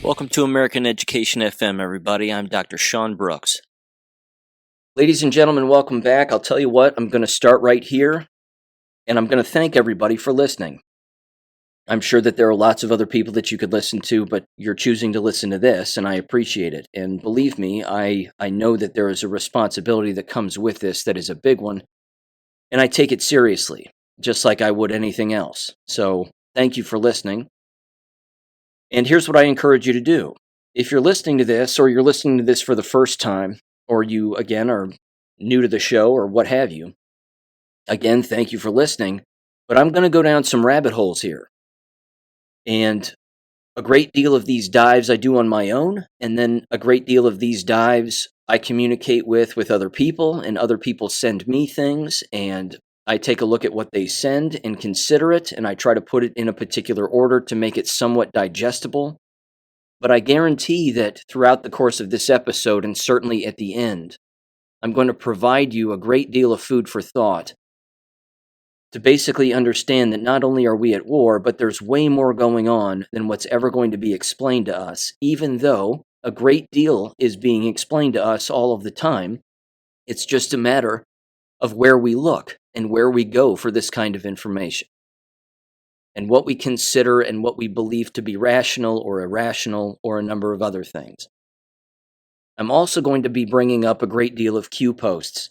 Welcome to American Education FM, everybody. I'm Dr. Sean Brooks. Ladies and gentlemen, welcome back. I'll tell you what, I'm going to start right here, and I'm going to thank everybody for listening. I'm sure that there are lots of other people that you could listen to, but you're choosing to listen to this, and I appreciate it. And believe me, I know that there is a responsibility that comes with this that is a big one, and I take it seriously, just like I would anything else. So thank you for listening. And here's what I encourage you to do. If you're listening to this, or you're listening to this for the first time, or you, again, are new to the show, or what have you, again, thank you for listening. But I'm going to go down some rabbit holes here. And a great deal of these dives I do on my own, and then a great deal of these dives I communicate with other people, and other people send me things, and I take a look at what they send and consider it, and I try to put it in a particular order to make it somewhat digestible. But I guarantee that throughout the course of this episode, and certainly at the end, I'm going to provide you a great deal of food for thought to basically understand that not only are we at war, but there's way more going on than what's ever going to be explained to us, even though a great deal is being explained to us all of the time. It's just a matter of where we look and where we go for this kind of information, and what we consider and what we believe to be rational or irrational, or a number of other things. I'm also going to be bringing up a great deal of Q posts,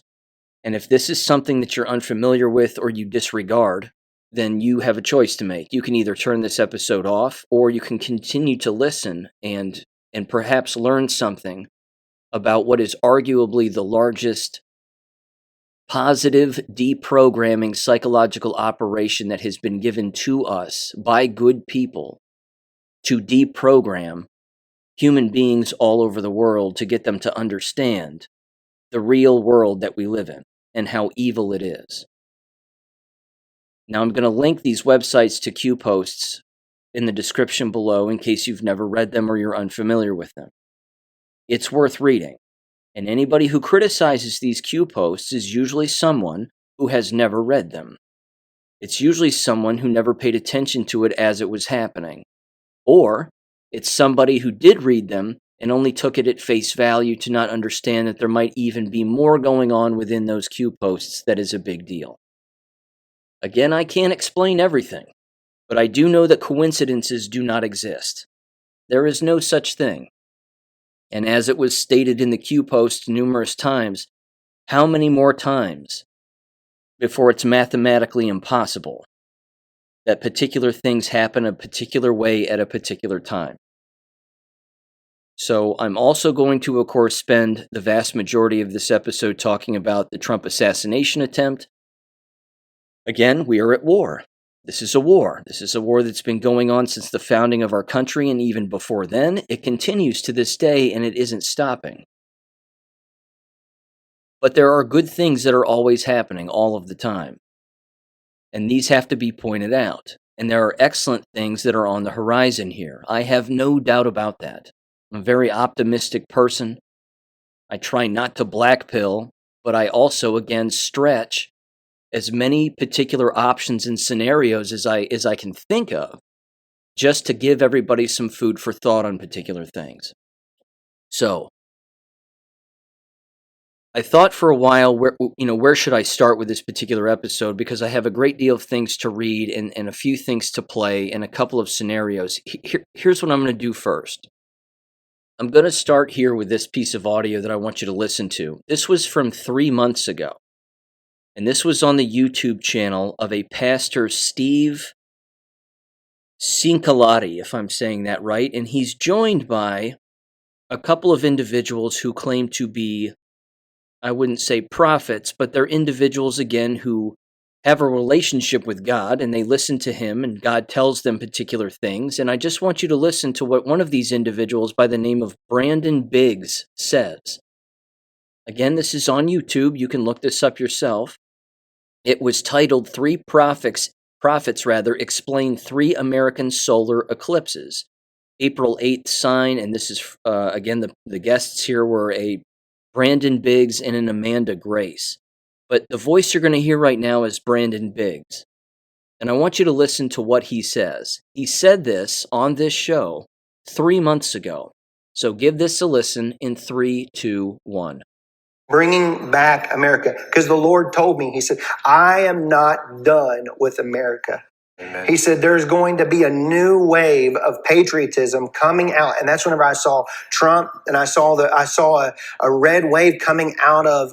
and if this is something that you're unfamiliar with or you disregard, then you have a choice to make. You can either turn this episode off, or you can continue to listen and perhaps learn something about what is arguably the largest positive deprogramming psychological operation that has been given to us by good people to deprogram human beings all over the world, to get them to understand the real world that we live in and how evil it is. Now, I'm going to link these websites to Q posts in the description below in case you've never read them or you're unfamiliar with them. It's worth reading. And anybody who criticizes these Q posts is usually someone who has never read them. It's usually someone who never paid attention to it as it was happening. Or it's somebody who did read them and only took it at face value to not understand that there might even be more going on within those Q posts that is a big deal. Again, I can't explain everything, but I do know that coincidences do not exist. There is no such thing. And as it was stated in the Q post numerous times, how many more times before it's mathematically impossible that particular things happen a particular way at a particular time? So I'm also going to, of course, spend the vast majority of this episode talking about the Trump assassination attempt. Again, we are at war. This is a war. This is a war that's been going on since the founding of our country, and even before then. It continues to this day, and it isn't stopping. But there are good things that are always happening all of the time, and these have to be pointed out. And there are excellent things that are on the horizon here. I have no doubt about that. I'm a very optimistic person. I try not to blackpill, but I also, again, stretch as many particular options and scenarios as I can think of, just to give everybody some food for thought on particular things. So, I thought for a while, where should I start with this particular episode? Because I have a great deal of things to read and a few things to play and a couple of scenarios. Here's what I'm going to do first. I'm going to start here with this piece of audio that I want you to listen to. This was from 3 months ago. And this was on the YouTube channel of a pastor, Steve Cincalati, if I'm saying that right. And he's joined by a couple of individuals who claim to be, I wouldn't say prophets, but they're individuals, again, who have a relationship with God, and they listen to him, and God tells them particular things. And I just want you to listen to what one of these individuals by the name of Brandon Biggs says. Again, this is on YouTube. You can look this up yourself. It was titled Three Prophets Explain 3 American Solar Eclipses. April 8th sign, and this is, again, the guests here were a Brandon Biggs and an Amanda Grace. But the voice you're going to hear right now is Brandon Biggs. And I want you to listen to what he says. He said this on this show 3 months ago. So give this a listen in 3, 2, 1. Bringing back America. Because the Lord told me, he said, I am not done with America. Amen. He said, there's going to be a new wave of patriotism coming out. And that's whenever I saw Trump and I saw a red wave coming out of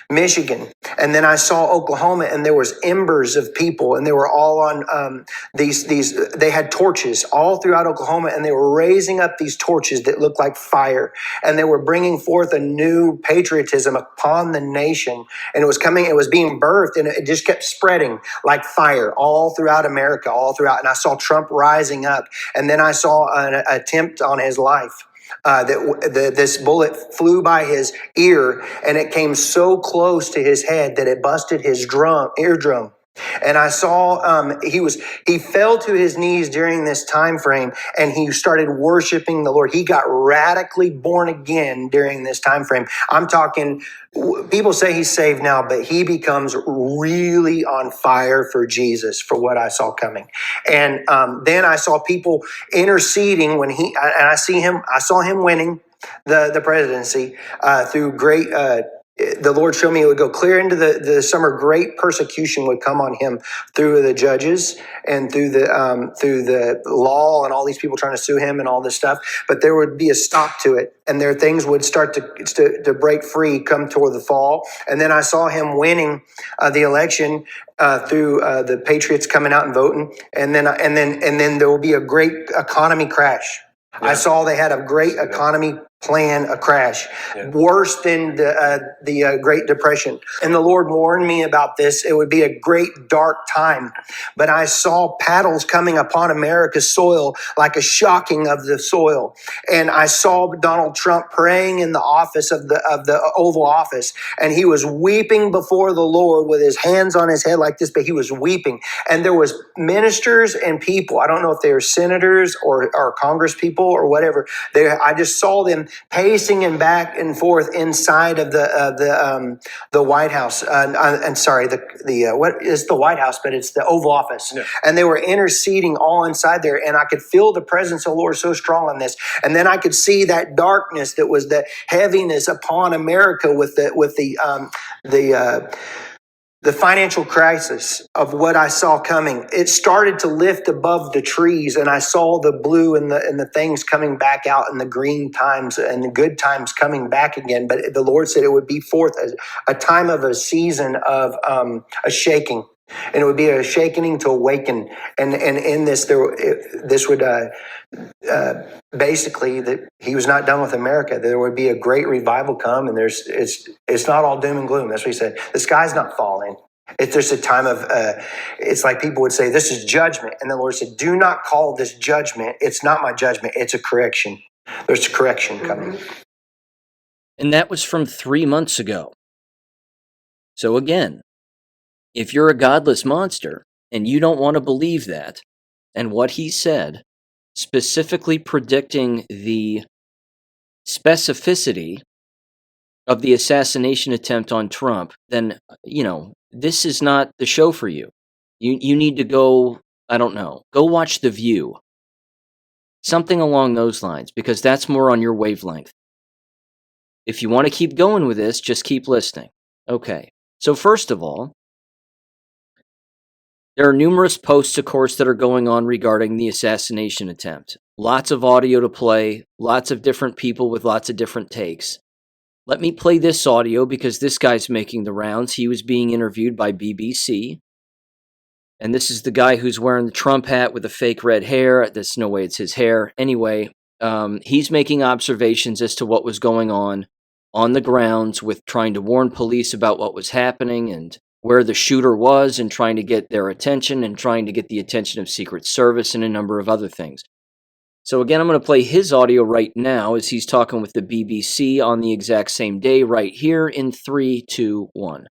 Michigan. And then I saw Oklahoma and there was embers of people and they were all on they had torches all throughout Oklahoma and they were raising up these torches that looked like fire. And they were bringing forth a new patriotism upon the nation. And it was being birthed and it just kept spreading like fire all throughout America, all throughout. And I saw Trump rising up. And then I saw an attempt on his life. This bullet flew by his ear and it came so close to his head that it busted his eardrum. And I saw he fell to his knees during this time frame and he started worshiping the Lord. He got radically born again during this time frame. I'm talking, people say he's saved now, but he becomes really on fire for Jesus for what I saw coming. And then I saw people interceding when I saw him winning the presidency through great the Lord showed me it would go clear into the summer. Great persecution would come on him through the judges and through the law and all these people trying to sue him and all this stuff. But there would be a stop to it, and there things would start to break free come toward the fall. And then I saw him winning the election through the Patriots coming out and voting, and then there will be a great economy crash. Yeah. I saw they had a great economy plan, a crash, worse than the Great Depression. And the Lord warned me about this. It would be a great dark time. But I saw paddles coming upon America's soil like a shocking of the soil. And I saw Donald Trump praying in the office of the Oval Office. And he was weeping before the Lord with his hands on his head like this, but he was weeping. And there was ministers and people. I don't know if they were senators or Congress people or whatever. I just saw them pacing and back and forth inside of the White House. And sorry, what is the White House? But it's the Oval Office. Yeah. And they were interceding all inside there. And I could feel the presence of the Lord so strong on this. And then I could see that darkness that was the heaviness upon America with the financial crisis of what I saw coming. It started to lift above the trees, and I saw the blue and the things coming back out, and the green times and the good times coming back again. But the Lord said it would be forth a time of a season of a shaking, and it would be a shaking to awaken. And in this, this would basically that he was not done with America. There would be a great revival come, and it's not all doom and gloom. That's what he said. The sky's not falling. There's a time of, it's like people would say, this is judgment. And the Lord said, do not call this judgment. It's not my judgment. It's a correction. There's a correction coming. And that was from 3 months ago. So again, if you're a godless monster and you don't want to believe that, and what he said, specifically predicting the specificity of the assassination attempt on Trump, then, this is not the show for you. You need to go, I don't know, go watch The View. Something along those lines, because that's more on your wavelength. If you want to keep going with this, just keep listening. Okay, so first of all, there are numerous posts, of course, that are going on regarding the assassination attempt. Lots of audio to play, lots of different people with lots of different takes. Let me play this audio because this guy's making the rounds. He was being interviewed by BBC. And this is the guy who's wearing the Trump hat with the fake red hair. There's no way it's his hair. Anyway, he's making observations as to what was going on the grounds with trying to warn police about what was happening and where the shooter was and trying to get their attention and trying to get the attention of Secret Service and a number of other things. So again, I'm going to play his audio right now as he's talking with the BBC on the exact same day right here in 3, 2, 1.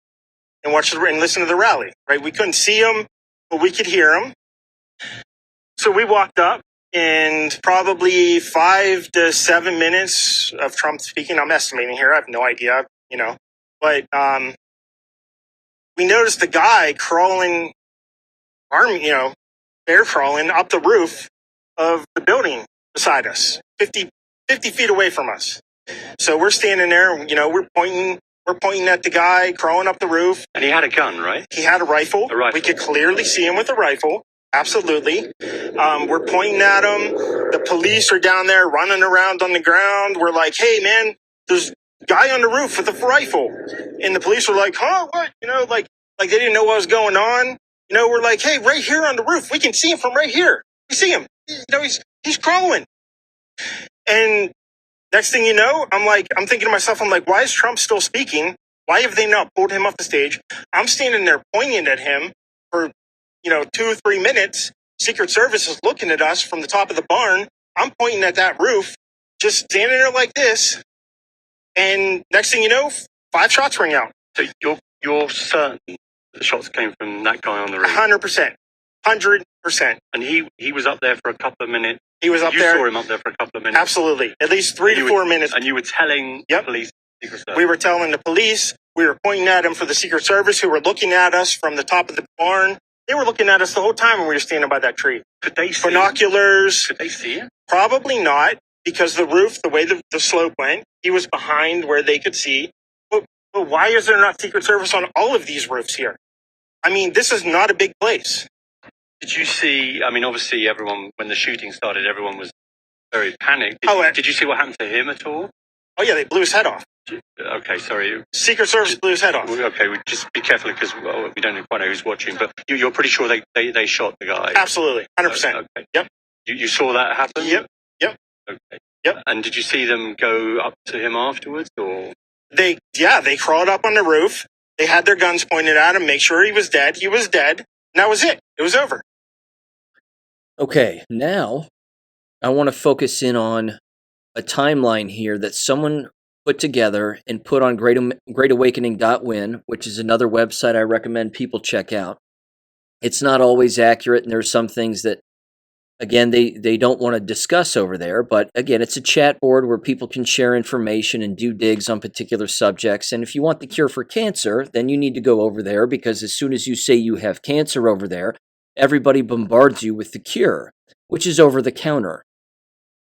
And listen to the rally, right? We couldn't see him, but we could hear him. So we walked up, and probably 5 to 7 minutes of Trump speaking. I'm estimating here. I have no idea, But we noticed the guy crawling, bear crawling up the roof of the building. beside us, 50 feet away from us. So we're standing there, we're pointing at the guy crawling up the roof. And he had a gun, right? He had a rifle. A rifle. We could clearly see him with a rifle. Absolutely. We're pointing at him. The police are down there running around on the ground. We're like, hey, man, there's a guy on the roof with a rifle. And the police were like, huh, what? Like they didn't know what was going on. We're like, hey, right here on the roof. We can see him from right here. We see him. He's crawling. And next thing you know, I'm thinking to myself, why is Trump still speaking? Why have they not pulled him off the stage? I'm standing there pointing at him for, 2 or 3 minutes. Secret Service is looking at us from the top of the barn. I'm pointing at that roof, just standing there like this. And next thing you know, 5 shots ring out. So you're certain the shots came from that guy on the roof? 100%. 100%. And he was up there for a couple of minutes. He was up there. You saw him up there for a couple of minutes. Absolutely. At least 3 to 4 minutes. And you were telling the police? We were telling the police. We were pointing at him for the Secret Service, who were looking at us from the top of the barn. They were looking at us the whole time when we were standing by that tree. Could they see binoculars? Could they see him? Probably not, because the roof, the way the slope went, he was behind where they could see. But why is there not Secret Service on all of these roofs here? This is not a big place. Did you see, obviously everyone, when the shooting started, everyone was very panicked. Did you see what happened to him at all? Oh, yeah, they blew his head off. Okay, sorry. Secret Service blew his head off. Okay, just be careful because we don't quite know who's watching, but you're pretty sure they shot the guy? Absolutely, 100%. Okay. Yep. You saw that happen? Yep. Okay. Yep. And did you see them go up to him afterwards, or? They crawled up on the roof. They had their guns pointed at him, make sure he was dead. He was dead. And that was it. It was over. Okay, now I want to focus in on a timeline here that someone put together and put on greatawakening.win, which is another website I recommend people check out. It's not always accurate, and there's some things that, again, they don't want to discuss over there. But again, it's a chat board where people can share information and do digs on particular subjects. And if you want the cure for cancer, then you need to go over there, because as soon as you say you have cancer over there, everybody bombards you with the cure, which is over the counter.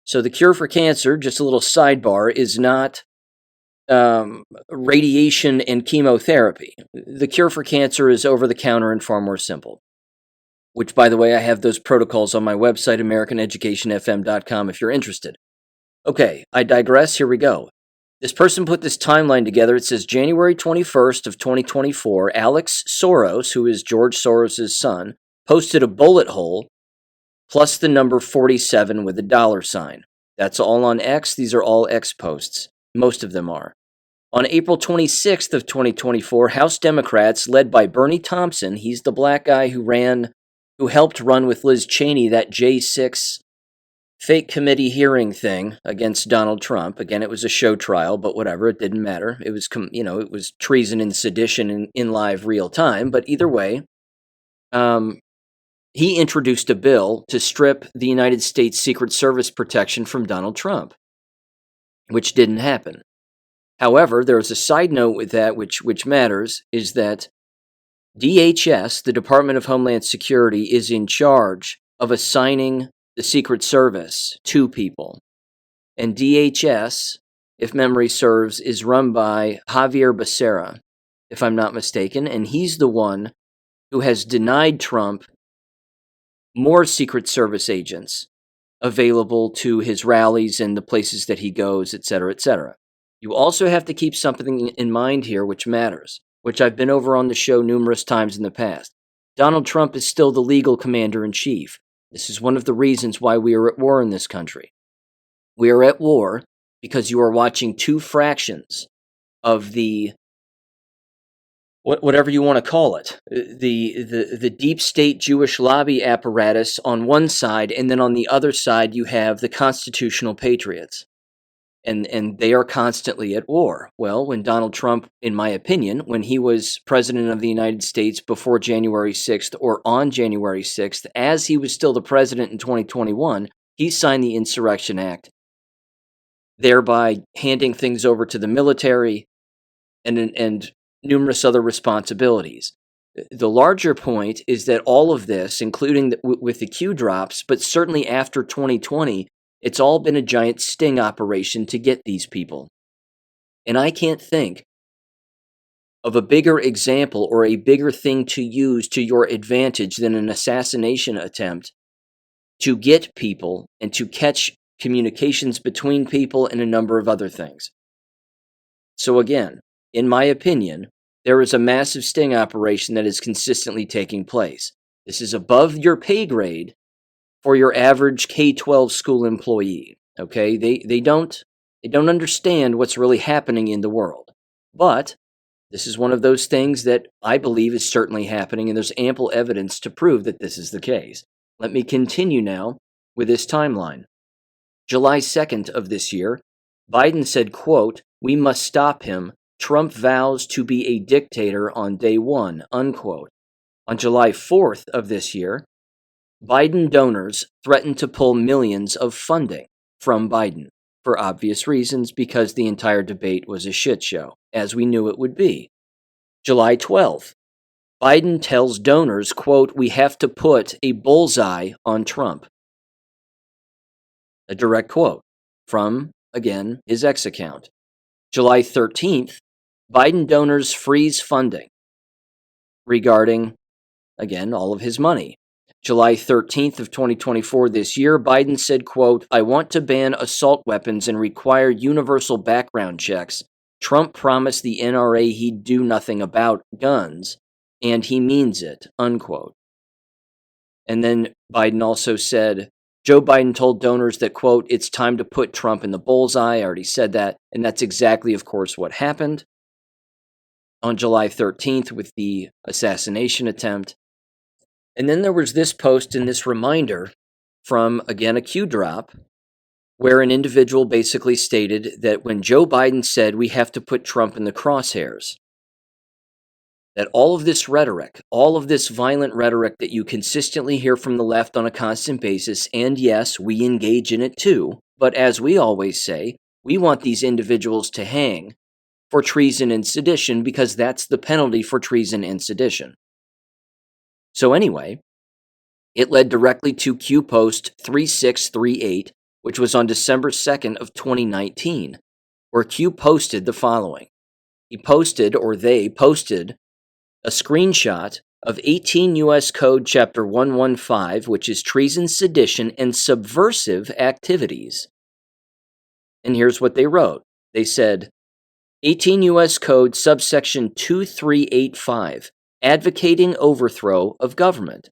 So the cure for cancer, just a little sidebar, is not radiation and chemotherapy. The cure for cancer is over the counter and far more simple. Which, by the way, I have those protocols on my website, AmericanEducationFM.com, if you're interested. Okay, I digress. Here we go. This person put this timeline together. It says January 21st of 2024, Alex Soros, who is George Soros' son, posted a bullet hole plus the number 47 with a $sign. That's all on X. These are all X posts. Most of them are. On April 26th of 2024, House Democrats, led by Bernie Thompson, he's the black guy who helped run with Liz Cheney that J6 fake committee hearing thing against Donald Trump. Again, it was a show trial, but whatever, it didn't matter. It was, it was treason and sedition in live real time. But either way, he introduced a bill to strip the United States Secret Service protection from Donald Trump, which didn't happen. However, there's a side note with that which matters, is that DHS, the Department of Homeland Security, is in charge of assigning the Secret Service to people. And DHS, if memory serves, is run by Javier Becerra, if I'm not mistaken, and he's the one who has denied Trump more Secret Service agents available to his rallies and the places that he goes, etc., etc. You also have to keep something in mind here which matters, which I've been over on the show numerous times in the past. Donald Trump is still the legal commander-in-chief. This is one of the reasons why we are at war in this country. We are at war because you are watching two fractions of the, whatever you want to call it, the deep state Jewish lobby apparatus on one side, and then on the other side you have the constitutional patriots. And they are constantly at war. Well, when Donald Trump, in my opinion, when he was president of the United States before January 6th or on January 6th, as he was still the president in 2021, he signed the Insurrection Act, thereby handing things over to the military and numerous other responsibilities. The larger point is that all of this, including with the Q drops, but certainly after 2020, It's all been a giant sting operation to get these people. And I can't think of a bigger example or a bigger thing to use to your advantage than an assassination attempt to get people and to catch communications between people and a number of other things. So again, in my opinion, there is a massive sting operation that is consistently taking place. This is above your pay grade for your average K-12 school employee. Okay, they don't understand what's really happening in the world. But this is one of those things that I believe is certainly happening, and there's ample evidence to prove that this is the case. Let me continue now with this timeline. July 2nd of this year, Biden said, quote, "We must stop him. Trump vows to be a dictator on day one," unquote. On July 4th of this year, Biden donors threatened to pull millions of funding from Biden for obvious reasons, because the entire debate was a shit show, as we knew it would be. July 12th, Biden tells donors, quote, "We have to put a bullseye on Trump." A direct quote from, again, his X account. July 13th, Biden donors freeze funding regarding, again, all of his money. July 13th of 2024 this year, Biden said, quote, "I want to ban assault weapons and require universal background checks. Trump promised the NRA he'd do nothing about guns, and he means it," unquote. And then Biden also said, Joe Biden told donors that, quote, "It's time to put Trump in the bullseye." I already said that. And that's exactly, of course, what happened on July 13th with the assassination attempt. And then there was this post and this reminder from, again, a Q drop, where an individual basically stated that when Joe Biden said we have to put Trump in the crosshairs, that all of this rhetoric, all of this violent rhetoric that you consistently hear from the left on a constant basis, and yes, we engage in it too, but as we always say, we want these individuals to hang for treason and sedition, because that's the penalty for treason and sedition. So anyway, it led directly to Q Post 3638, which was on December 2nd of 2019, where Q posted the following. They posted a screenshot of 18 U.S. Code Chapter 115, which is treason, sedition, and subversive activities. And here's what they wrote. They said, 18 U.S. Code subsection 2385, advocating overthrow of government.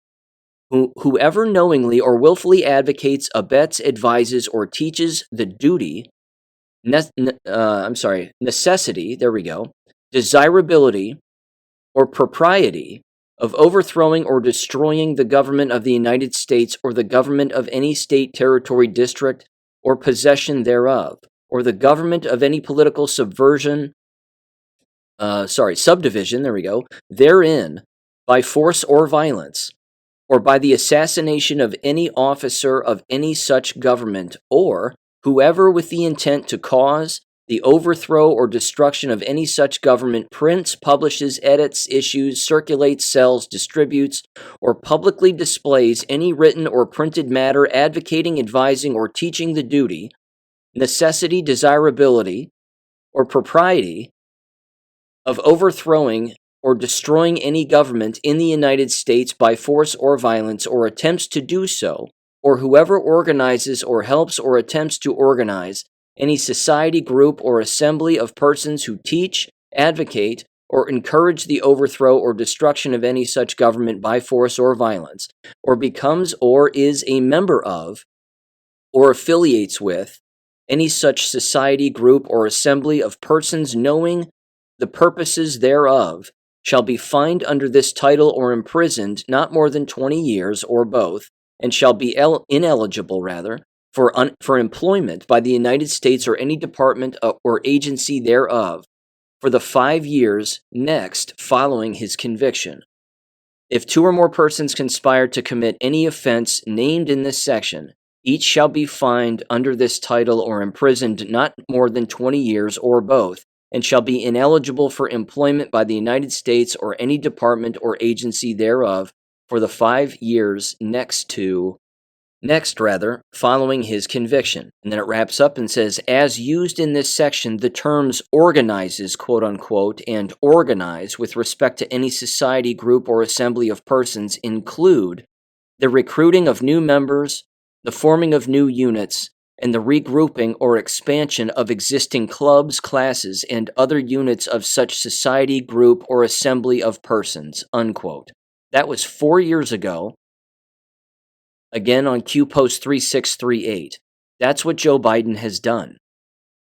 Whoever knowingly or willfully advocates, abets, advises, or teaches the duty, necessity, desirability, or propriety of overthrowing or destroying the government of the United States or the government of any state, territory, district, or possession thereof, or the government of any political subdivision, therein, by force or violence, or by the assassination of any officer of any such government, or whoever with the intent to cause the overthrow or destruction of any such government prints, publishes, edits, issues, circulates, sells, distributes, or publicly displays any written or printed matter advocating, advising, or teaching the duty, necessity, desirability, or propriety of overthrowing or destroying any government in the United States by force or violence, or attempts to do so, or whoever organizes or helps or attempts to organize any society, group, or assembly of persons who teach, advocate, or encourage the overthrow or destruction of any such government by force or violence, or becomes or is a member of, or affiliates with, any such society, group, or assembly of persons knowing the purposes thereof, shall be fined under this title or imprisoned not more than 20 years, or both, and shall be ineligible, for employment by the United States or any department or agency thereof for the 5 years next following his conviction. If 2 or more persons conspire to commit any offense named in this section, each shall be fined under this title or imprisoned not more than 20 years, or both, and shall be ineligible for employment by the United States or any department or agency thereof for the 5 years next to Next, following his conviction. And then it wraps up and says, as used in this section, the terms organizes, quote unquote, and organize with respect to any society, group, or assembly of persons include the recruiting of new members, the forming of new units, and the regrouping or expansion of existing clubs, classes, and other units of such society, group, or assembly of persons, unquote. That was 4 years ago. Again, on Q Post 3638. That's what Joe Biden has done.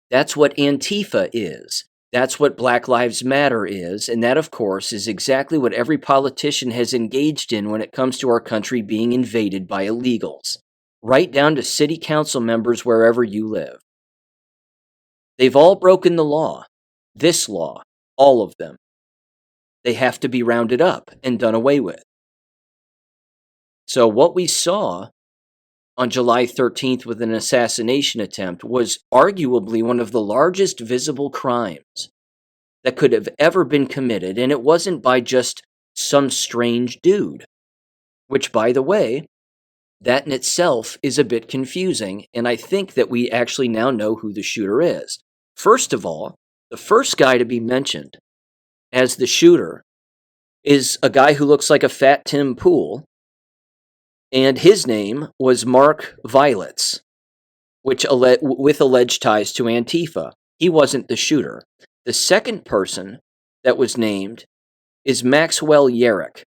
That's what Antifa is. That's what Black Lives Matter is. And that, of course, is exactly what every politician has engaged in when it comes to our country being invaded by illegals, right down to city council members wherever you live. They've all broken the law. This law. All of them. They have to be rounded up and done away with. So what we saw on July 13th with an assassination attempt was arguably one of the largest visible crimes that could have ever been committed, and it wasn't by just some strange dude, which, by the way, that in itself is a bit confusing, and I think that we actually now know who the shooter is. First of all, the first guy to be mentioned as the shooter is a guy who looks like a fat Tim Pool, and his name was Mark Violets, with alleged ties to Antifa. He wasn't the shooter. The second person that was named is Maxwell Yerrick,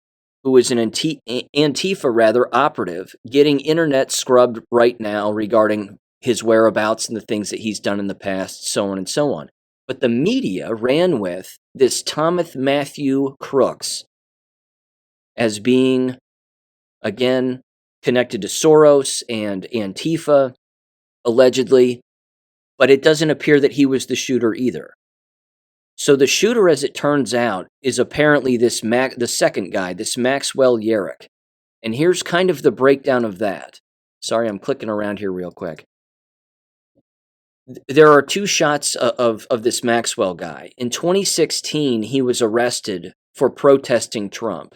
who is an Antifa operative, getting internet scrubbed right now regarding his whereabouts and the things that he's done in the past, so on and so on. But the media ran with this Thomas Matthew Crooks as being, again, connected to Soros and Antifa, allegedly, but it doesn't appear that he was the shooter either. So the shooter, as it turns out, is apparently the second guy, this Maxwell Yerrick. And here's kind of the breakdown of that. Sorry, I'm clicking around here real quick. There are two shots of this Maxwell guy. In 2016, he was arrested for protesting Trump.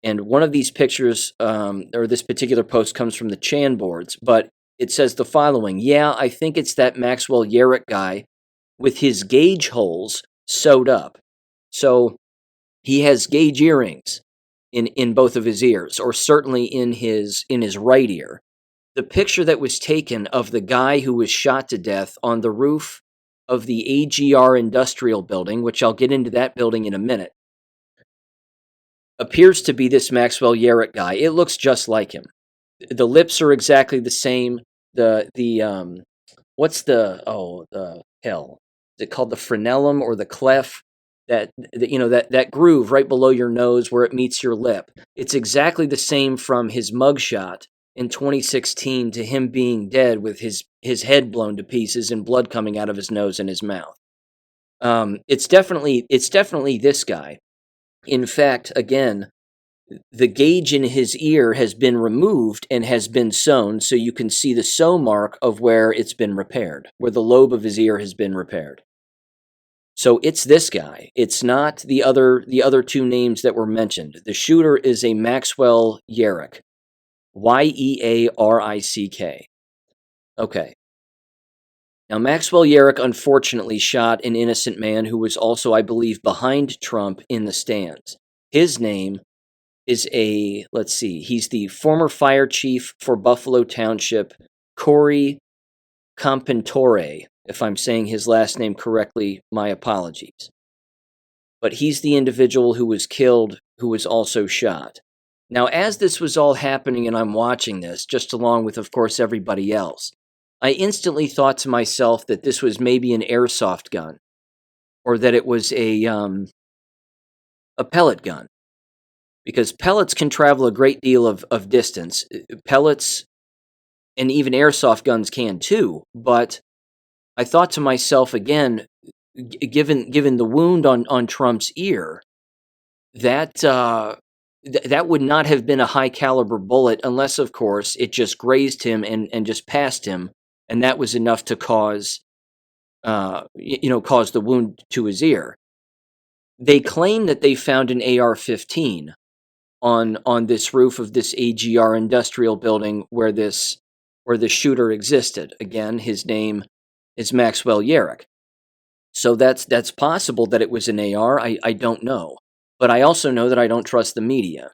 And one of these pictures, or this particular post, comes from the Chan boards, but it says the following. Yeah, I think it's that Maxwell Yerrick guy with his gauge holes sewed up. So he has gauge earrings in both of his ears, or certainly in his right ear. The picture that was taken of the guy who was shot to death on the roof of the AGR industrial building, which I'll get into that building in a minute, appears to be this Maxwell Yerrick guy. It looks just like him. The lips are exactly the same. What's the hell? Is it called the frenulum or the clef? That groove right below your nose where it meets your lip. It's exactly the same from his mugshot in 2016 to him being dead with his head blown to pieces and blood coming out of his nose and his mouth. It's definitely this guy. In fact, again, the gauge in his ear has been removed and has been sewn, so you can see the sew mark of where it's been repaired, where the lobe of his ear has been repaired. So it's this guy. It's not the other two names that were mentioned. The shooter is a Maxwell Yerrick. Yearick. Okay. Now, Maxwell Yerrick unfortunately shot an innocent man who was also, I believe, behind Trump in the stands. His name is he's the former fire chief for Buffalo Township, Corey Compintore. If I'm saying his last name correctly, my apologies. But he's the individual who was killed, who was also shot. Now, as this was all happening and I'm watching this, just along with, of course, everybody else, I instantly thought to myself that this was maybe an airsoft gun, or that it was a pellet gun, because pellets can travel a great deal of distance. Pellets and even airsoft guns can too, but I thought to myself again, given the wound on Trump's ear, that would not have been a high caliber bullet unless, of course, it just grazed him and just passed him, and that was enough to cause the wound to his ear. They claim that they found an AR-15, on this roof of this AGR industrial building where the shooter existed. Again, his name is Maxwell Yerrick. So that's possible that it was an AR. I don't know. But I also know that I don't trust the media.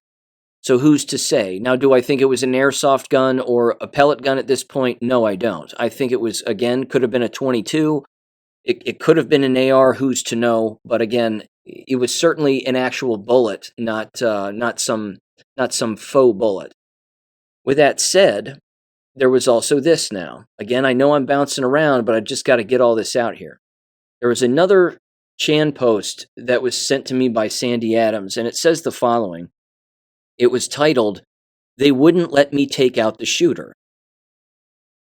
So who's to say? Now, do I think it was an airsoft gun or a pellet gun at this point? No, I don't. I think it was, again, could have been a 22. It could have been an AR. Who's to know? But again, it was certainly an actual bullet, not some faux bullet. With that said, there was also this now. Again, I know I'm bouncing around, but I've just got to get all this out here. There was another Chan post that was sent to me by Sandy Adams, and it says the following. It was titled, "They Wouldn't Let Me Take Out the Shooter."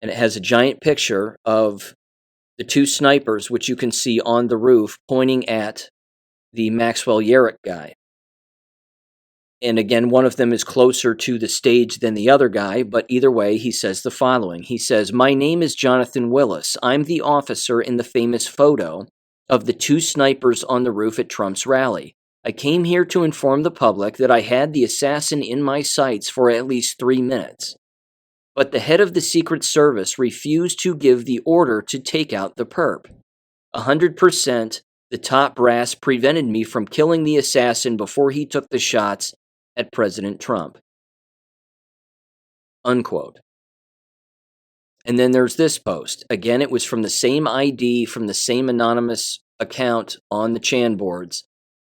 And it has a giant picture of the two snipers, which you can see on the roof, pointing at the Maxwell Yerrick guy. And again, one of them is closer to the stage than the other guy, but either way, he says the following. He says, "My name is Jonathan Willis. I'm the officer in the famous photo of the two snipers on the roof at Trump's rally. I came here to inform the public that I had the assassin in my sights for at least 3 minutes. But the head of the Secret Service refused to give the order to take out the perp. 100%, the top brass prevented me from killing the assassin before he took the shots at President Trump." Unquote. And then there's this post. Again, it was from the same ID, from the same anonymous account on the Chan boards.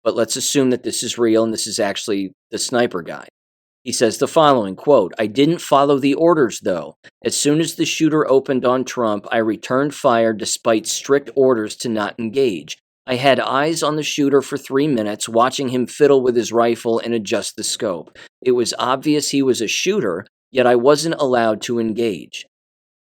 But let's assume that this is real and this is actually the sniper guy. He says the following, quote, "I didn't follow the orders, though. As soon as the shooter opened on Trump, I returned fire despite strict orders to not engage. I had eyes on the shooter for 3 minutes, watching him fiddle with his rifle and adjust the scope. It was obvious he was a shooter, yet I wasn't allowed to engage.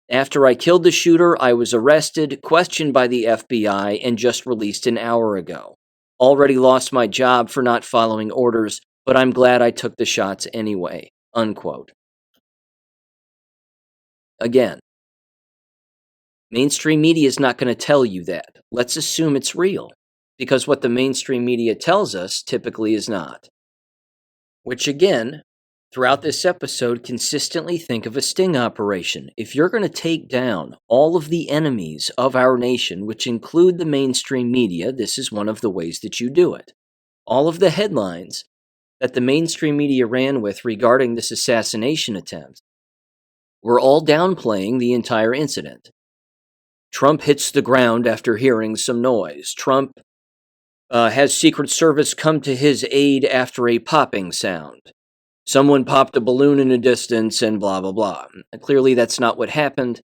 After I killed the shooter, I was arrested, questioned by the FBI, and just released an hour ago. Already lost my job for not following orders, but I'm glad I took the shots anyway." Unquote. Again, mainstream media is not going to tell you that. Let's assume it's real, because what the mainstream media tells us typically is not. Which again, throughout this episode, consistently think of a sting operation. If you're going to take down all of the enemies of our nation, which include the mainstream media, this is one of the ways that you do it. All of the headlines that the mainstream media ran with regarding this assassination attempt were all downplaying the entire incident. Trump hits the ground after hearing some noise. Trump has Secret Service come to his aid after a popping sound. Someone popped a balloon in a distance and blah, blah, blah. Clearly, that's not what happened,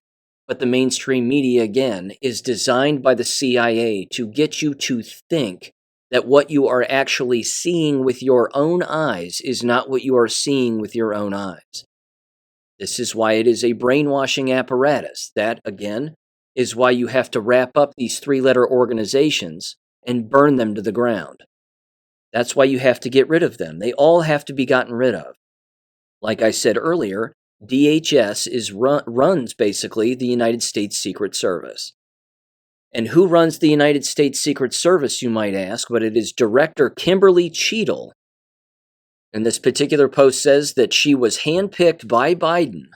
but the mainstream media, again, is designed by the CIA to get you to think that what you are actually seeing with your own eyes is not what you are seeing with your own eyes. This is why it is a brainwashing apparatus. That, again, is why you have to wrap up these 3-letter organizations and burn them to the ground. That's why you have to get rid of them. They all have to be gotten rid of. Like I said earlier, DHS runs basically the United States Secret Service. And who runs the United States Secret Service, you might ask, but it is Director Kimberly Cheadle. And this particular post says that she was handpicked by Biden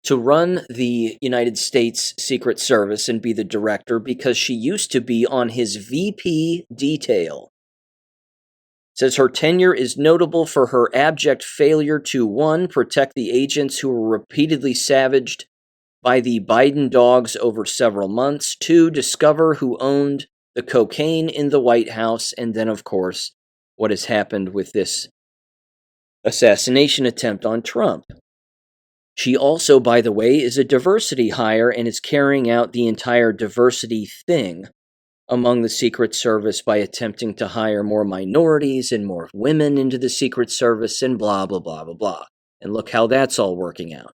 to run the United States Secret Service and be the director because she used to be on his VP detail. Says her tenure is notable for her abject failure to 1. Protect the agents who were repeatedly savaged by the Biden dogs over several months, 2. Discover who owned the cocaine in the White House, and then, of course, what has happened with this assassination attempt on Trump. She also, by the way, is a diversity hire and is carrying out the entire diversity thing among the Secret Service by attempting to hire more minorities and more women into the Secret Service and blah, blah, blah, blah, blah. And look how that's all working out.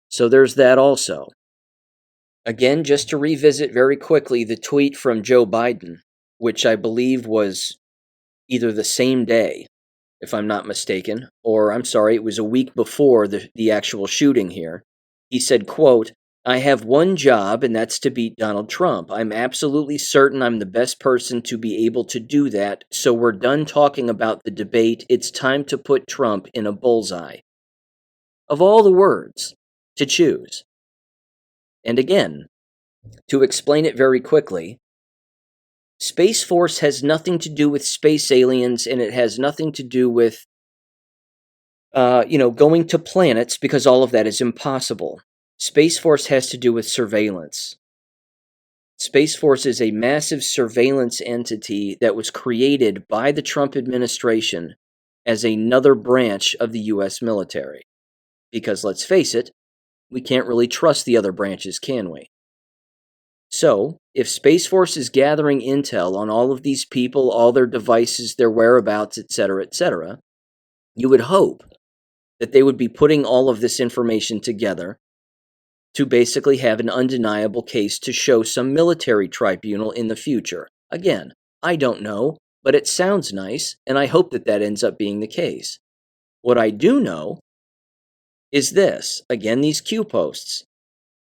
So there's that also. Again, just to revisit very quickly the tweet from Joe Biden, which I believe was either the same day, if I'm not mistaken, or I'm sorry, it was a week before the actual shooting here. He said, quote, I have one job, and that's to beat Donald Trump. I'm absolutely certain I'm the best person to be able to do that, so we're done talking about the debate. It's time to put Trump in a bullseye. Of all the words to choose. And again, to explain it very quickly, Space Force has nothing to do with space aliens, and it has nothing to do with, going to planets, because all of that is impossible. Space Force has to do with surveillance. Space Force is a massive surveillance entity that was created by the Trump administration as another branch of the U.S. military. Because let's face it, we can't really trust the other branches, can we? So, if Space Force is gathering intel on all of these people, all their devices, their whereabouts, etc., you would hope that they would be putting all of this information together to basically have an undeniable case to show some military tribunal in the future. Again, I don't know, but it sounds nice, and I hope that that ends up being the case. What I do know is this. Again, these Q posts.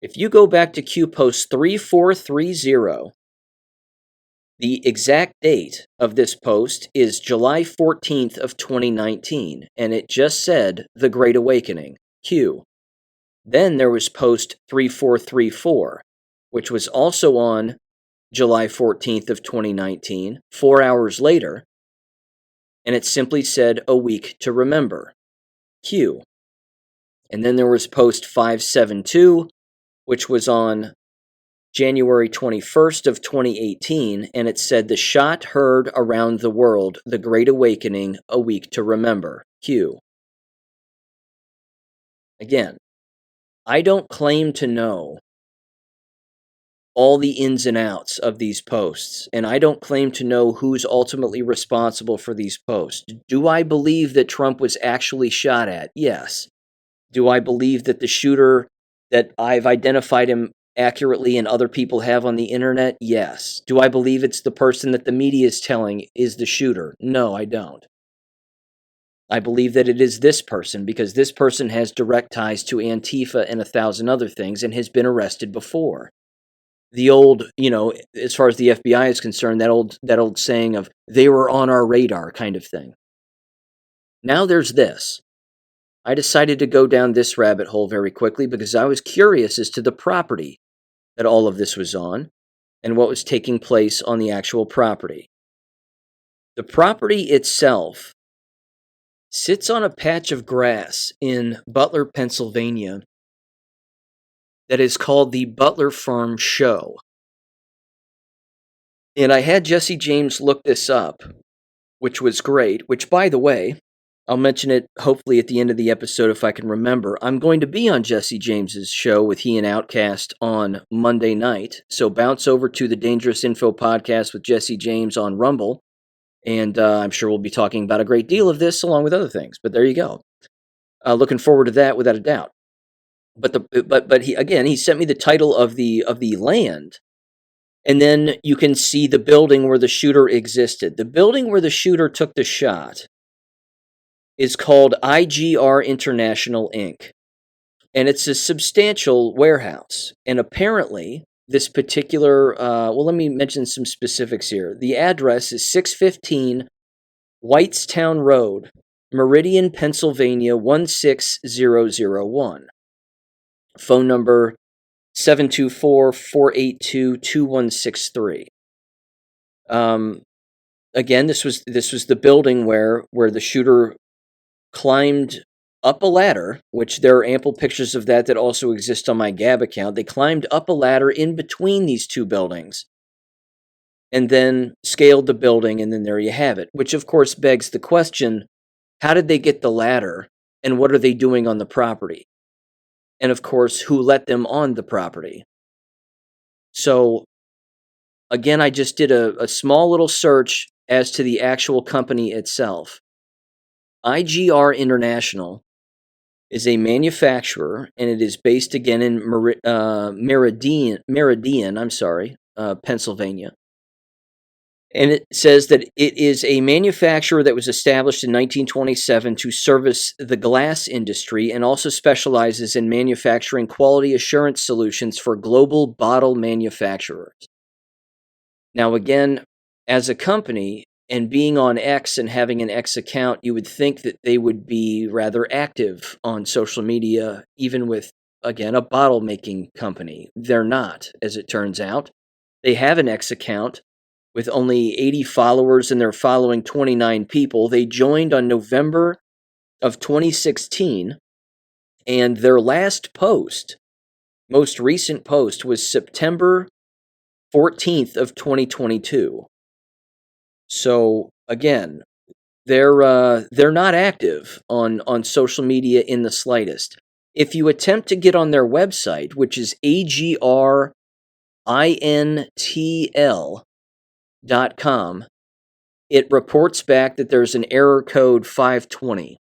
If you go back to Q post 3430, the exact date of this post is July 14th of 2019, and it just said The Great Awakening, Q. Then there was post 3434, which was also on July 14th of 2019, 4 hours later, and it simply said A Week to Remember, Q. And then there was post 572, which was on January 21st of 2018, and it said The Shot Heard Around the World, The Great Awakening, A Week to Remember, Q. Again, I don't claim to know all the ins and outs of these posts, and I don't claim to know who's ultimately responsible for these posts. Do I believe that Trump was actually shot at? Yes. Do I believe that the shooter, that I've identified him accurately and other people have on the internet? Yes. Do I believe it's the person that the media is telling is the shooter? No, I don't. I believe that it is this person because this person has direct ties to Antifa and 1,000 other things and has been arrested before. The old, as far as the FBI is concerned, that old saying of they were on our radar kind of thing. Now there's this. I decided to go down this rabbit hole very quickly because I was curious as to the property that all of this was on and what was taking place on the actual property. The property itself sits on a patch of grass in Butler, Pennsylvania that is called the Butler Farm Show. And I had Jesse James look this up, which was great, which, by the way, I'll mention it hopefully at the end of the episode if I can remember. I'm going to be on Jesse James's show with he and Outcast on Monday night, so bounce over to the Dangerous Info podcast with Jesse James on Rumble, and I'm sure we'll be talking about a great deal of this along with other things, but there you go. Looking forward to that without a doubt. But he sent me the title of the land, and then you can see the building where the shooter existed. The building where the shooter took the shot is called IGR International Inc. And it's a substantial warehouse. And apparently, this particular, let me mention some specifics here. The address is 615 Whitestown Road, Meridian, Pennsylvania, 16001. Phone number 724-482-2163. Again, this was the building where the shooter climbed up a ladder, which there are ample pictures of that also exist on my Gab account. They climbed up a ladder in between these two buildings and then scaled the building, and then there you have it, which of course begs the question, how did they get the ladder and what are they doing on the property? And of course, who let them on the property? So again, I just did a small little search as to the actual company itself. IGR International is a manufacturer, and it is based again in Meridian, Pennsylvania. And it says that it is a manufacturer that was established in 1927 to service the glass industry and also specializes in manufacturing quality assurance solutions for global bottle manufacturers. Now, again, as a company and being on X and having an X account, you would think that they would be rather active on social media, even with, again, a bottle making company. They're not, as it turns out. They have an X account with only 80 followers and they're following 29 people. They joined on November of 2016, and their last post, most recent post, was September 14th of 2022. So again, they're not active on social media in the slightest. If you attempt to get on their website, which is agrintl.com, it reports back that there's an error code 520,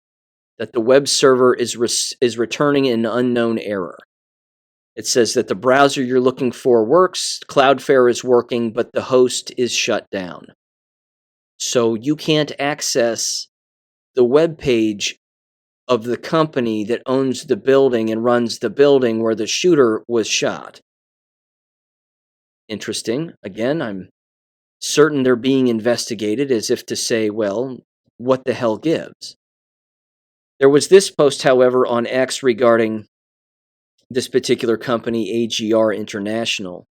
that the web server is returning an unknown error. It says that the browser you're looking for works, Cloudflare is working, but the host is shut down. So you can't access the web page of the company that owns the building and runs the building where the shooter was shot. Interesting. Again, I'm certain they're being investigated, as if to say, well, what the hell gives? There was this post, however, on X regarding this particular company, AGR International.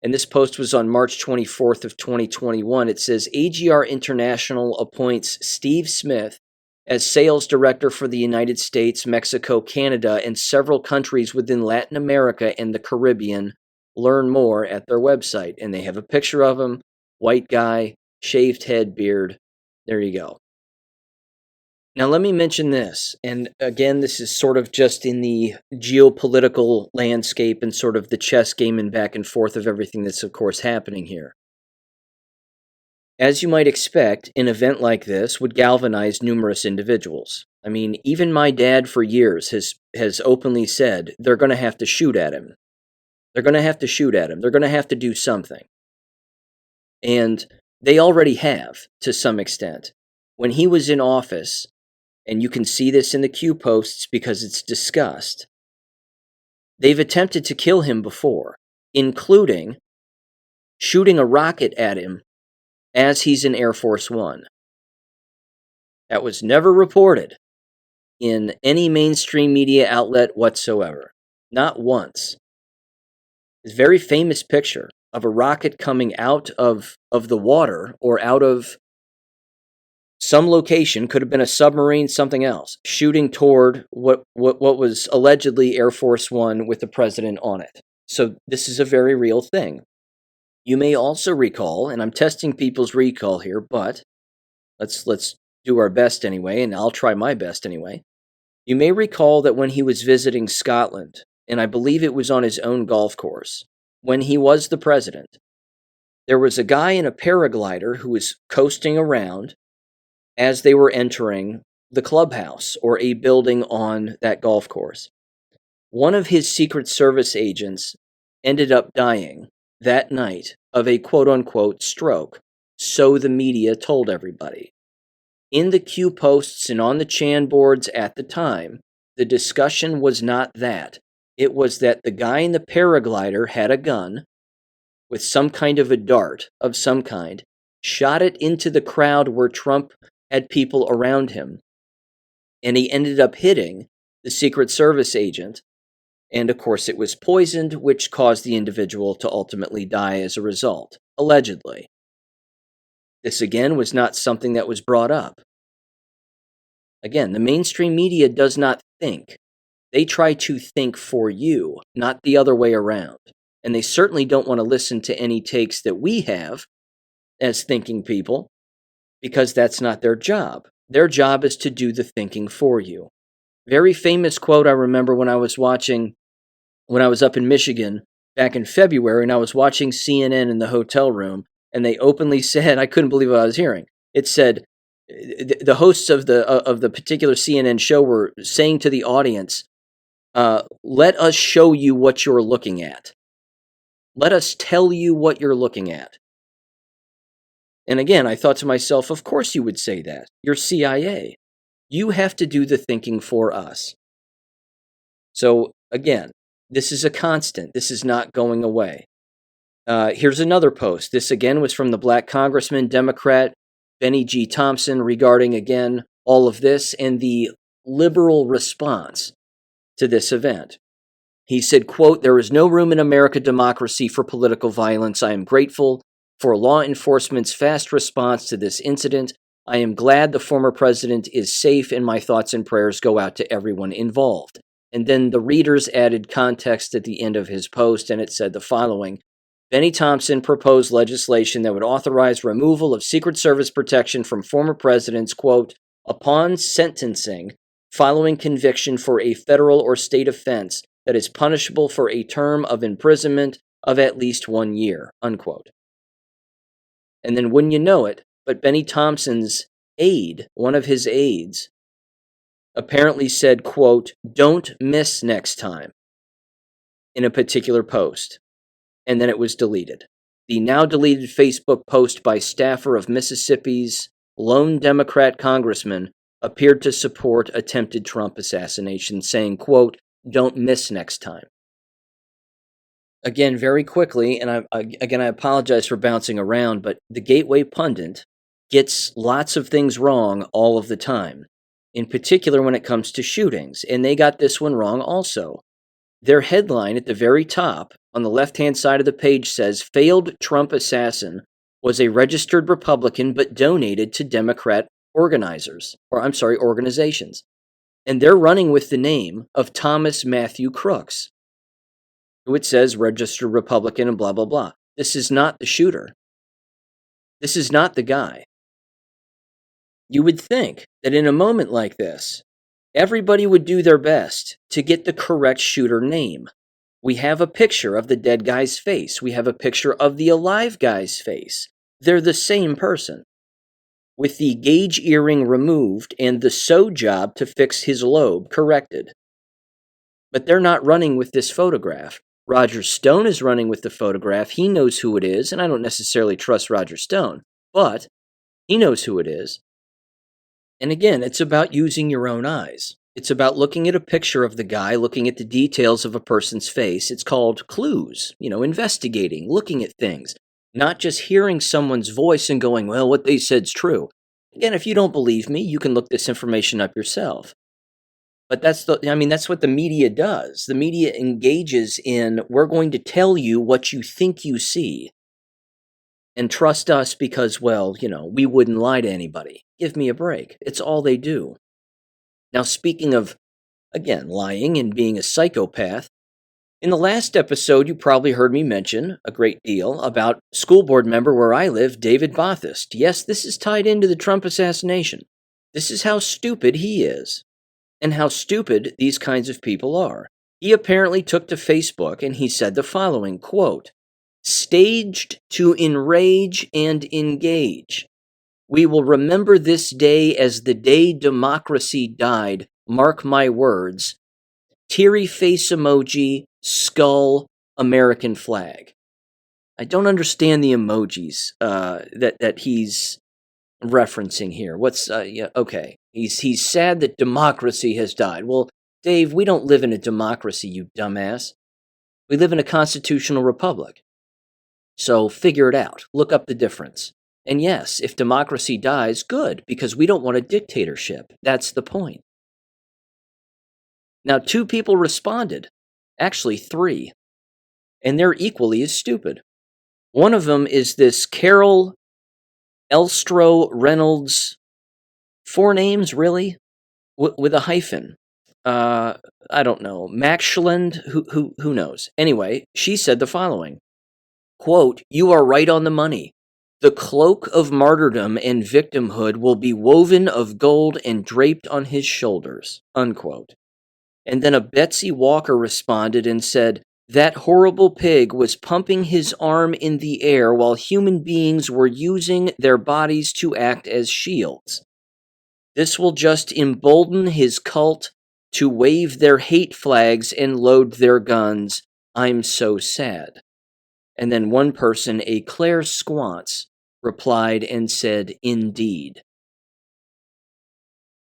And this post was on March 24th of 2021. It says, AGR International appoints Steve Smith as sales director for the United States, Mexico, Canada, and several countries within Latin America and the Caribbean. Learn more at their website. And they have a picture of him, white guy, shaved head, beard. There you go. Now, let me mention this, and again, this is sort of just in the geopolitical landscape and sort of the chess game and back and forth of everything that's, of course, happening here. As you might expect, an event like this would galvanize numerous individuals. I mean, even my dad for years has openly said they're going to have to shoot at him. They're going to have to shoot at him. They're going to have to do something. And they already have, to some extent. When he was in office, and you can see this in the Q posts because it's discussed, they've attempted to kill him before, including shooting a rocket at him as he's in Air Force One. That was never reported in any mainstream media outlet whatsoever. Not once. This very famous picture of a rocket coming out of the water or out of some location, could have been a submarine, something else, shooting toward what was allegedly Air Force One with the president on it. So this is a very real thing. You may also recall, and I'm testing people's recall here, but let's do our best anyway, and I'll try my best anyway. You may recall that when he was visiting Scotland, and I believe it was on his own golf course, when he was the president, there was a guy in a paraglider who was coasting around as they were entering the clubhouse or a building on that golf course. One of his Secret Service agents ended up dying that night of a quote-unquote stroke, so the media told everybody. In the Q posts and on the Chan boards at the time, the discussion was not that. It was that the guy in the paraglider had a gun with some kind of a dart of some kind, shot it into the crowd where Trump had people around him, and he ended up hitting the Secret Service agent, and of course it was poisoned, which caused the individual to ultimately die as a result, allegedly. This again was not something that was brought up. Again, the mainstream media does not think. They try to think for you, not the other way around. And they certainly don't want to listen to any takes that we have as thinking people, because that's not their job. Their job is to do the thinking for you. Very famous quote I remember when I was up in Michigan back in February, and I was watching CNN in the hotel room, and they openly said, I couldn't believe what I was hearing. It said, the hosts of the particular CNN show were saying to the audience, let us show you what you're looking at. Let us tell you what you're looking at. And again, I thought to myself, of course you would say that. You're CIA. You have to do the thinking for us. So again, this is a constant. This is not going away. Here's another post. This again was from the Black Congressman, Democrat Benny G. Thompson, regarding again all of this and the liberal response to this event. He said, quote, "There is no room in American democracy for political violence. I am grateful for law enforcement's fast response to this incident. I am glad the former president is safe, and my thoughts and prayers go out to everyone involved." And then the readers added context at the end of his post, and it said the following: Benny Thompson proposed legislation that would authorize removal of Secret Service protection from former presidents, quote, "upon sentencing following conviction for a federal or state offense that is punishable for a term of imprisonment of at least 1 year," unquote. And then wouldn't you know it, but Benny Thompson's aide, one of his aides, apparently said, quote, "don't miss next time," in a particular post. And then it was deleted. The now deleted Facebook post by staffer of Mississippi's lone Democrat congressman appeared to support attempted Trump assassination, saying, quote, "don't miss next time." Again, very quickly, and I apologize for bouncing around, but the Gateway Pundit gets lots of things wrong all of the time, in particular when it comes to shootings, and they got this one wrong also. Their headline at the very top on the left-hand side of the page says, "Failed Trump assassin was a registered Republican but donated to Democrat organizations. And they're running with the name of Thomas Matthew Crooks, who it says registered Republican and blah, blah, blah. This is not the shooter. This is not the guy. You would think that in a moment like this, everybody would do their best to get the correct shooter name. We have a picture of the dead guy's face. We have a picture of the alive guy's face. They're the same person, with the gauge earring removed and the sew job to fix his lobe corrected. But they're not running with this photograph. Roger Stone is running with the photograph. He knows who it is, and I don't necessarily trust Roger Stone, but he knows who it is. And again, it's about using your own eyes. It's about looking at a picture of the guy, looking at the details of a person's face. It's called clues, investigating, looking at things, not just hearing someone's voice and going, well, what they said's true. Again, if you don't believe me, you can look this information up yourself. But that's what the media does. The media engages in, we're going to tell you what you think you see. And trust us because, we wouldn't lie to anybody. Give me a break. It's all they do. Now, speaking of, again, lying and being a psychopath, in the last episode, you probably heard me mention a great deal about school board member where I live, David Bothist. Yes, this is tied into the Trump assassination. This is how stupid he is, and how stupid these kinds of people are. He apparently took to Facebook and he said the following, quote, "Staged to enrage and engage. We will remember this day as the day democracy died. Mark my words. Teary face emoji, skull, American flag." I don't understand the emojis that he's referencing here. Okay. He's sad that democracy has died. Well, Dave, we don't live in a democracy, you dumbass. We live in a constitutional republic. So figure it out. Look up the difference. And yes, if democracy dies, good, because we don't want a dictatorship. That's the point. Now, 2 people responded. Actually, 3. And they're equally as stupid. One of them is this Carol Elstro Reynolds. 4 names, really? With a hyphen. I don't know. Maxland? Who knows? Anyway, she said the following. Quote, "You are right on the money. The cloak of martyrdom and victimhood will be woven of gold and draped on his shoulders," unquote. And then a Betsy Walker responded and said, "That horrible pig was pumping his arm in the air while human beings were using their bodies to act as shields. This will just embolden his cult to wave their hate flags and load their guns. I'm so sad." And then one person, a Claire Squants, replied and said, "Indeed."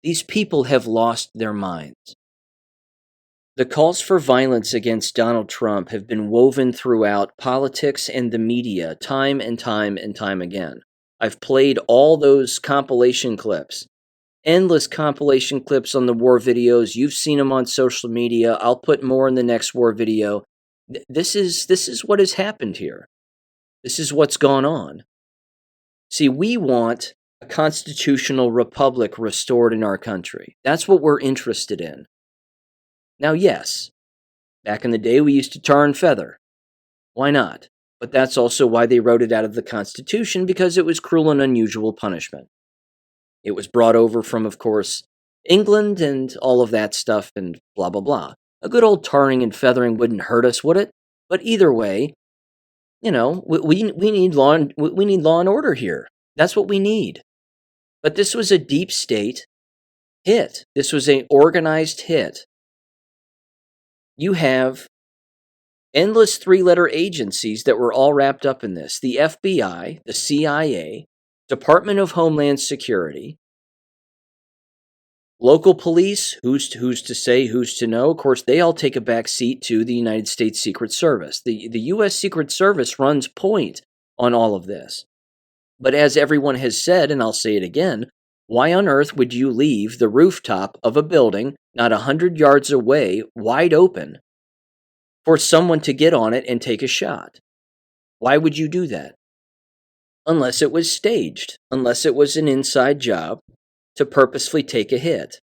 These people have lost their minds. The calls for violence against Donald Trump have been woven throughout politics and the media time and time and time again. I've played all those compilation clips, endless compilation clips on the war videos. You've seen them on social media. I'll put more in the next war video. This is what has happened here. This is what's gone on. See, we want a constitutional republic restored in our country. That's what we're interested in. Now, yes, back in the day we used to tar and feather. Why not? But that's also why they wrote it out of the Constitution, because it was cruel and unusual punishment. It was brought over from, of course, England and all of that stuff and blah, blah, blah. A good old tarring and feathering wouldn't hurt us, would it? But either way, we need law and order here. That's what we need. But this was a deep state hit. This was an organized hit. You have endless three-letter agencies that were all wrapped up in this. The FBI, the CIA, Department of Homeland Security, local police, who's to say, who's to know? Of course, they all take a back seat to the United States Secret Service. The U.S. Secret Service runs point on all of this. But as everyone has said, and I'll say it again, why on earth would you leave the rooftop of a building not 100 yards away, wide open, for someone to get on it and take a shot? Why would you do that? Unless it was staged, unless it was an inside job to purposefully take a hit.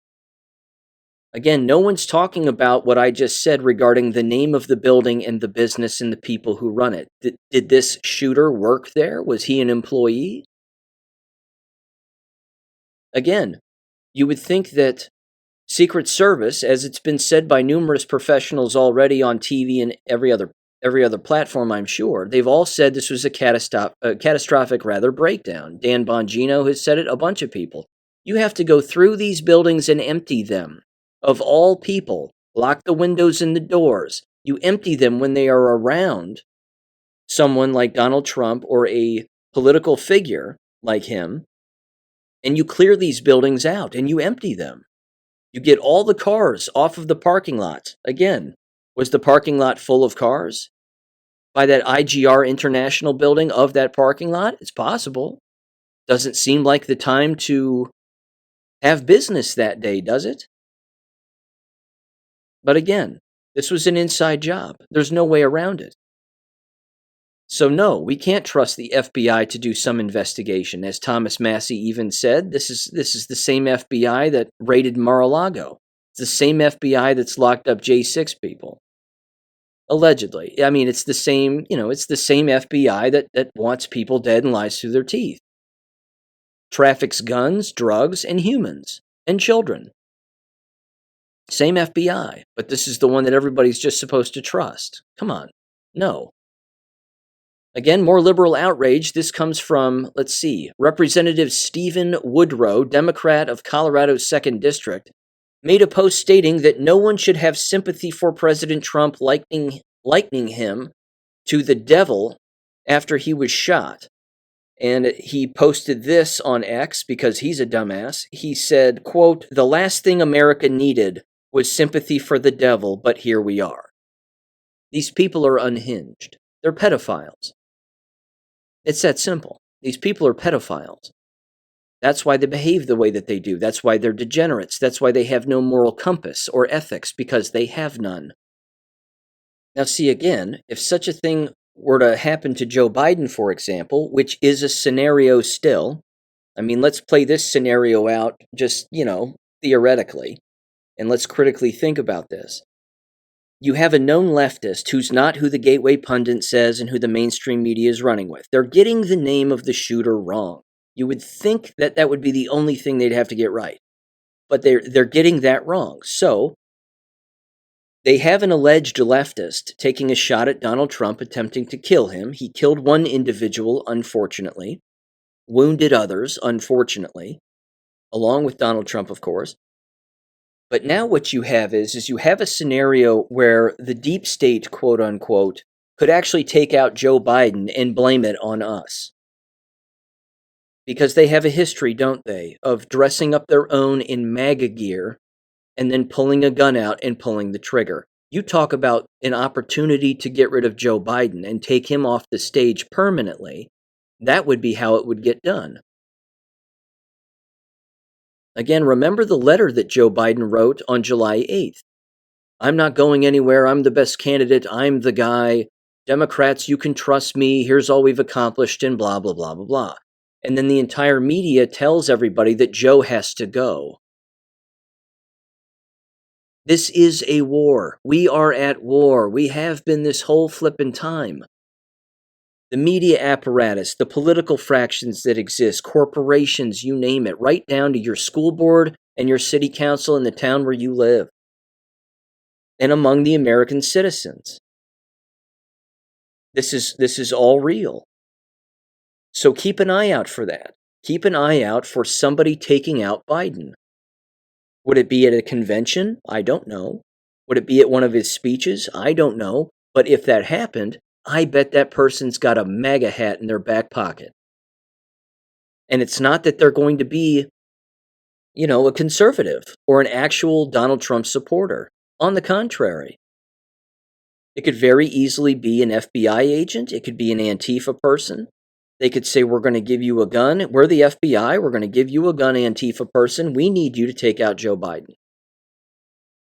Again, no one's talking about what I just said regarding the name of the building and the business and the people who run it. Did this shooter work there? Was he an employee? Again, you would think that Secret Service, as it's been said by numerous professionals already on TV and every other platform, I'm sure, they've all said this was a catastrophic breakdown. Dan Bongino has said it, a bunch of people. You have to go through these buildings and empty them. Of all people, lock the windows and the doors. You empty them when they are around someone like Donald Trump or a political figure like him, and you clear these buildings out and you empty them. You get all the cars off of the parking lot. Again, was the parking lot full of cars? By that IGR International building of that parking lot? It's possible. Doesn't seem like the time to have business that day, does it? But again, this was an inside job. There's no way around it. So no, we can't trust the FBI to do some investigation. As Thomas Massey even said, this is the same FBI that raided Mar-a-Lago. It's the same FBI that's locked up J6 people. Allegedly. I mean, it's the same FBI that wants people dead and lies through their teeth. Traffics guns, drugs, and humans, and children. Same FBI, but this is the one that everybody's just supposed to trust. Come on. No. Again, more liberal outrage. This comes from, let's see, Representative Stephen Woodrow, Democrat of Colorado's 2nd District, made a post stating that no one should have sympathy for President Trump likening him to the devil after he was shot. And he posted this on X because he's a dumbass. He said, quote, "The last thing America needed was sympathy for the devil, but here we are." These people are unhinged. They're pedophiles. It's that simple. These people are pedophiles. That's why they behave the way that they do. That's why they're degenerates. That's why they have no moral compass or ethics, because they have none. Now, see, again, if such a thing were to happen to Joe Biden, for example, which is a scenario still, I mean, let's play this scenario out just, theoretically. And let's critically think about this. You have a known leftist who's not who the Gateway Pundit says and who the mainstream media is running with. They're getting the name of the shooter wrong. You would think that that would be the only thing they'd have to get right. But they're getting that wrong. So, they have an alleged leftist taking a shot at Donald Trump, attempting to kill him. He killed one individual, unfortunately. Wounded others, unfortunately. Along with Donald Trump, of course. But now what you have is you have a scenario where the deep state, quote unquote, could actually take out Joe Biden and blame it on us. Because they have a history, don't they, of dressing up their own in MAGA gear and then pulling a gun out and pulling the trigger. You talk about an opportunity to get rid of Joe Biden and take him off the stage permanently. That would be how it would get done. Again, remember the letter that Joe Biden wrote on July 8th. I'm not going anywhere. I'm the best candidate. I'm the guy. Democrats, you can trust me. Here's all we've accomplished and blah, blah, blah, blah, blah. And then the entire media tells everybody that Joe has to go. This is a war. We are at war. We have been this whole flippin' time. The media apparatus, the political fractions that exist, corporations, you name it, right down to your school board and your city council in the town where you live, and among the American citizens. This is all real. So keep an eye out for that. Keep an eye out for somebody taking out Biden. Would it be at a convention? I don't know. Would it be at one of his speeches? I don't know. But if that happened, I bet that person's got a MAGA hat in their back pocket. And it's not that they're going to be, a conservative or an actual Donald Trump supporter. On the contrary. It could very easily be an FBI agent. It could be an Antifa person. They could say, we're going to give you a gun. We're the FBI. We're going to give you a gun, Antifa person. We need you to take out Joe Biden.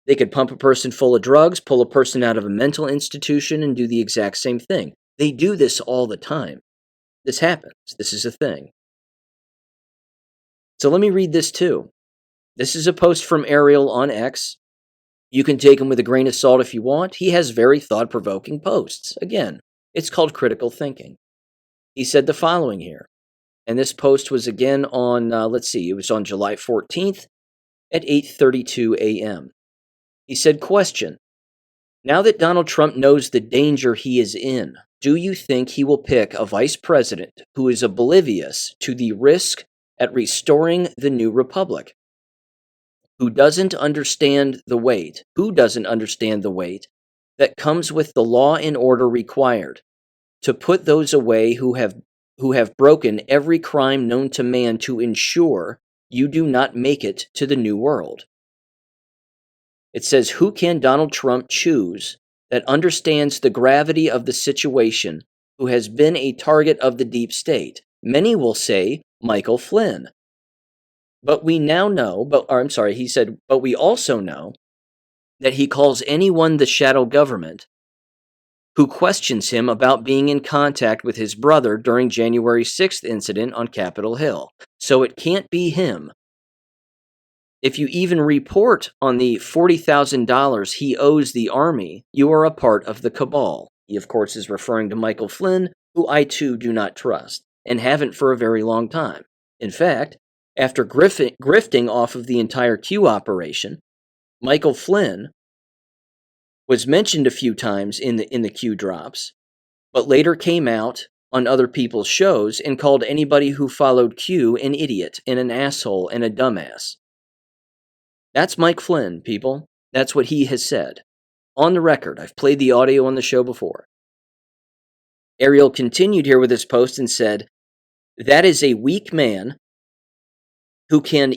They could pump a person full of drugs, pull a person out of a mental institution, and do the exact same thing. They do this all the time. This happens. This is a thing. So let me read this too. This is a post from Ariel on X. You can take him with a grain of salt if you want. He has very thought-provoking posts. Again, it's called critical thinking. He said the following here. And this post was again on, it was on July 14th at 8:32 a.m. He said, question, now that Donald Trump knows the danger he is in, do you think he will pick a vice president who is oblivious to the risk at restoring the new republic? Who doesn't understand the weight that comes with the law and order required to put those away who have broken every crime known to man to ensure you do not make it to the new world? It says, who can Donald Trump choose that understands the gravity of the situation, who has been a target of the deep state? Many will say Michael Flynn. But we now know, he said, but we also know that he calls anyone the shadow government who questions him about being in contact with his brother during January 6th incident on Capitol Hill. So it can't be him. If you even report on the $40,000 he owes the Army, you are a part of the cabal. He, of course, is referring to Michael Flynn, who I too do not trust, and haven't for a very long time. In fact, after grifting off of the entire Q operation, Michael Flynn was mentioned a few times in the Q drops, but later came out on other people's shows and called anybody who followed Q an idiot and an asshole and a dumbass. That's Mike Flynn, people. That's what he has said. On the record, I've played the audio on the show before. Ariel continued here with his post and said, that is a weak man who can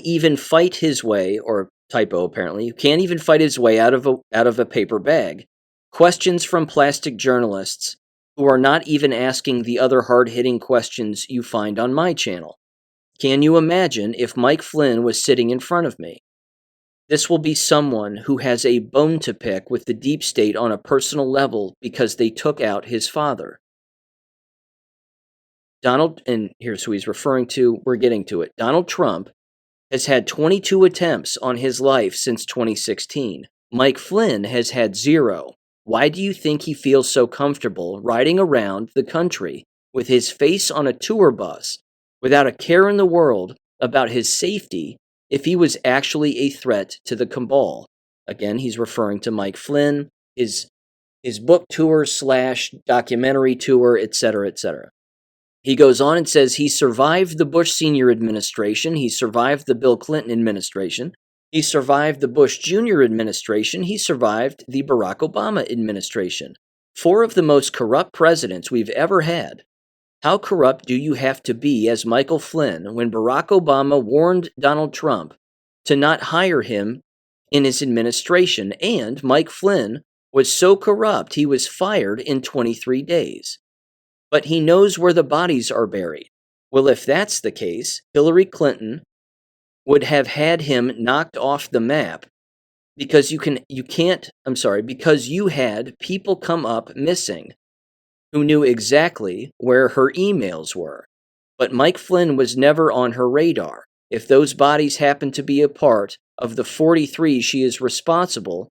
even fight his way, or typo apparently, who can't even fight his way out of a paper bag. Questions from plastic journalists who are not even asking the other hard-hitting questions you find on my channel. Can you imagine if Mike Flynn was sitting in front of me? This will be someone who has a bone to pick with the deep state on a personal level because they took out his father. And here's who he's referring to, we're getting to it. Donald Trump has had 22 attempts on his life since 2016. Mike Flynn has had 0. Why do you think he feels so comfortable riding around the country with his face on a tour bus without a care in the world about his safety if he was actually a threat to the cabal? Again, he's referring to Mike Flynn, his book tour / documentary tour, etc., etc. He goes on and says he survived the Bush Sr. administration, he survived the Bill Clinton administration, he survived the Bush Jr. administration, he survived the Barack Obama administration. 4 of the most corrupt presidents we've ever had. How corrupt do you have to be as Michael Flynn when Barack Obama warned Donald Trump to not hire him in his administration, and Mike Flynn was so corrupt he was fired in 23 days? But he knows where the bodies are buried. Well, if that's the case, Hillary Clinton would have had him knocked off the map because because you had people come up missing who knew exactly where her emails were. But Mike Flynn was never on her radar. If those bodies happen to be a part of the 43 she is responsible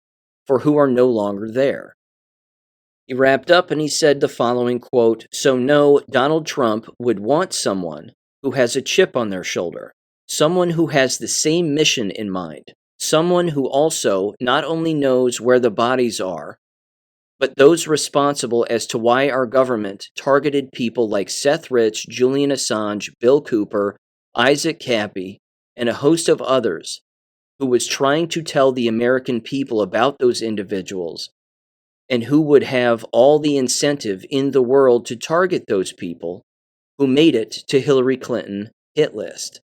for who are no longer there. He wrapped up and he said the following quote, "So no, Donald Trump would want someone who has a chip on their shoulder, someone who has the same mission in mind, someone who also not only knows where the bodies are, but those responsible as to why our government targeted people like Seth Rich, Julian Assange, Bill Cooper, Isaac Kappy, and a host of others, who was trying to tell the American people about those individuals, and who would have all the incentive in the world to target those people who made it to Hillary Clinton hit list.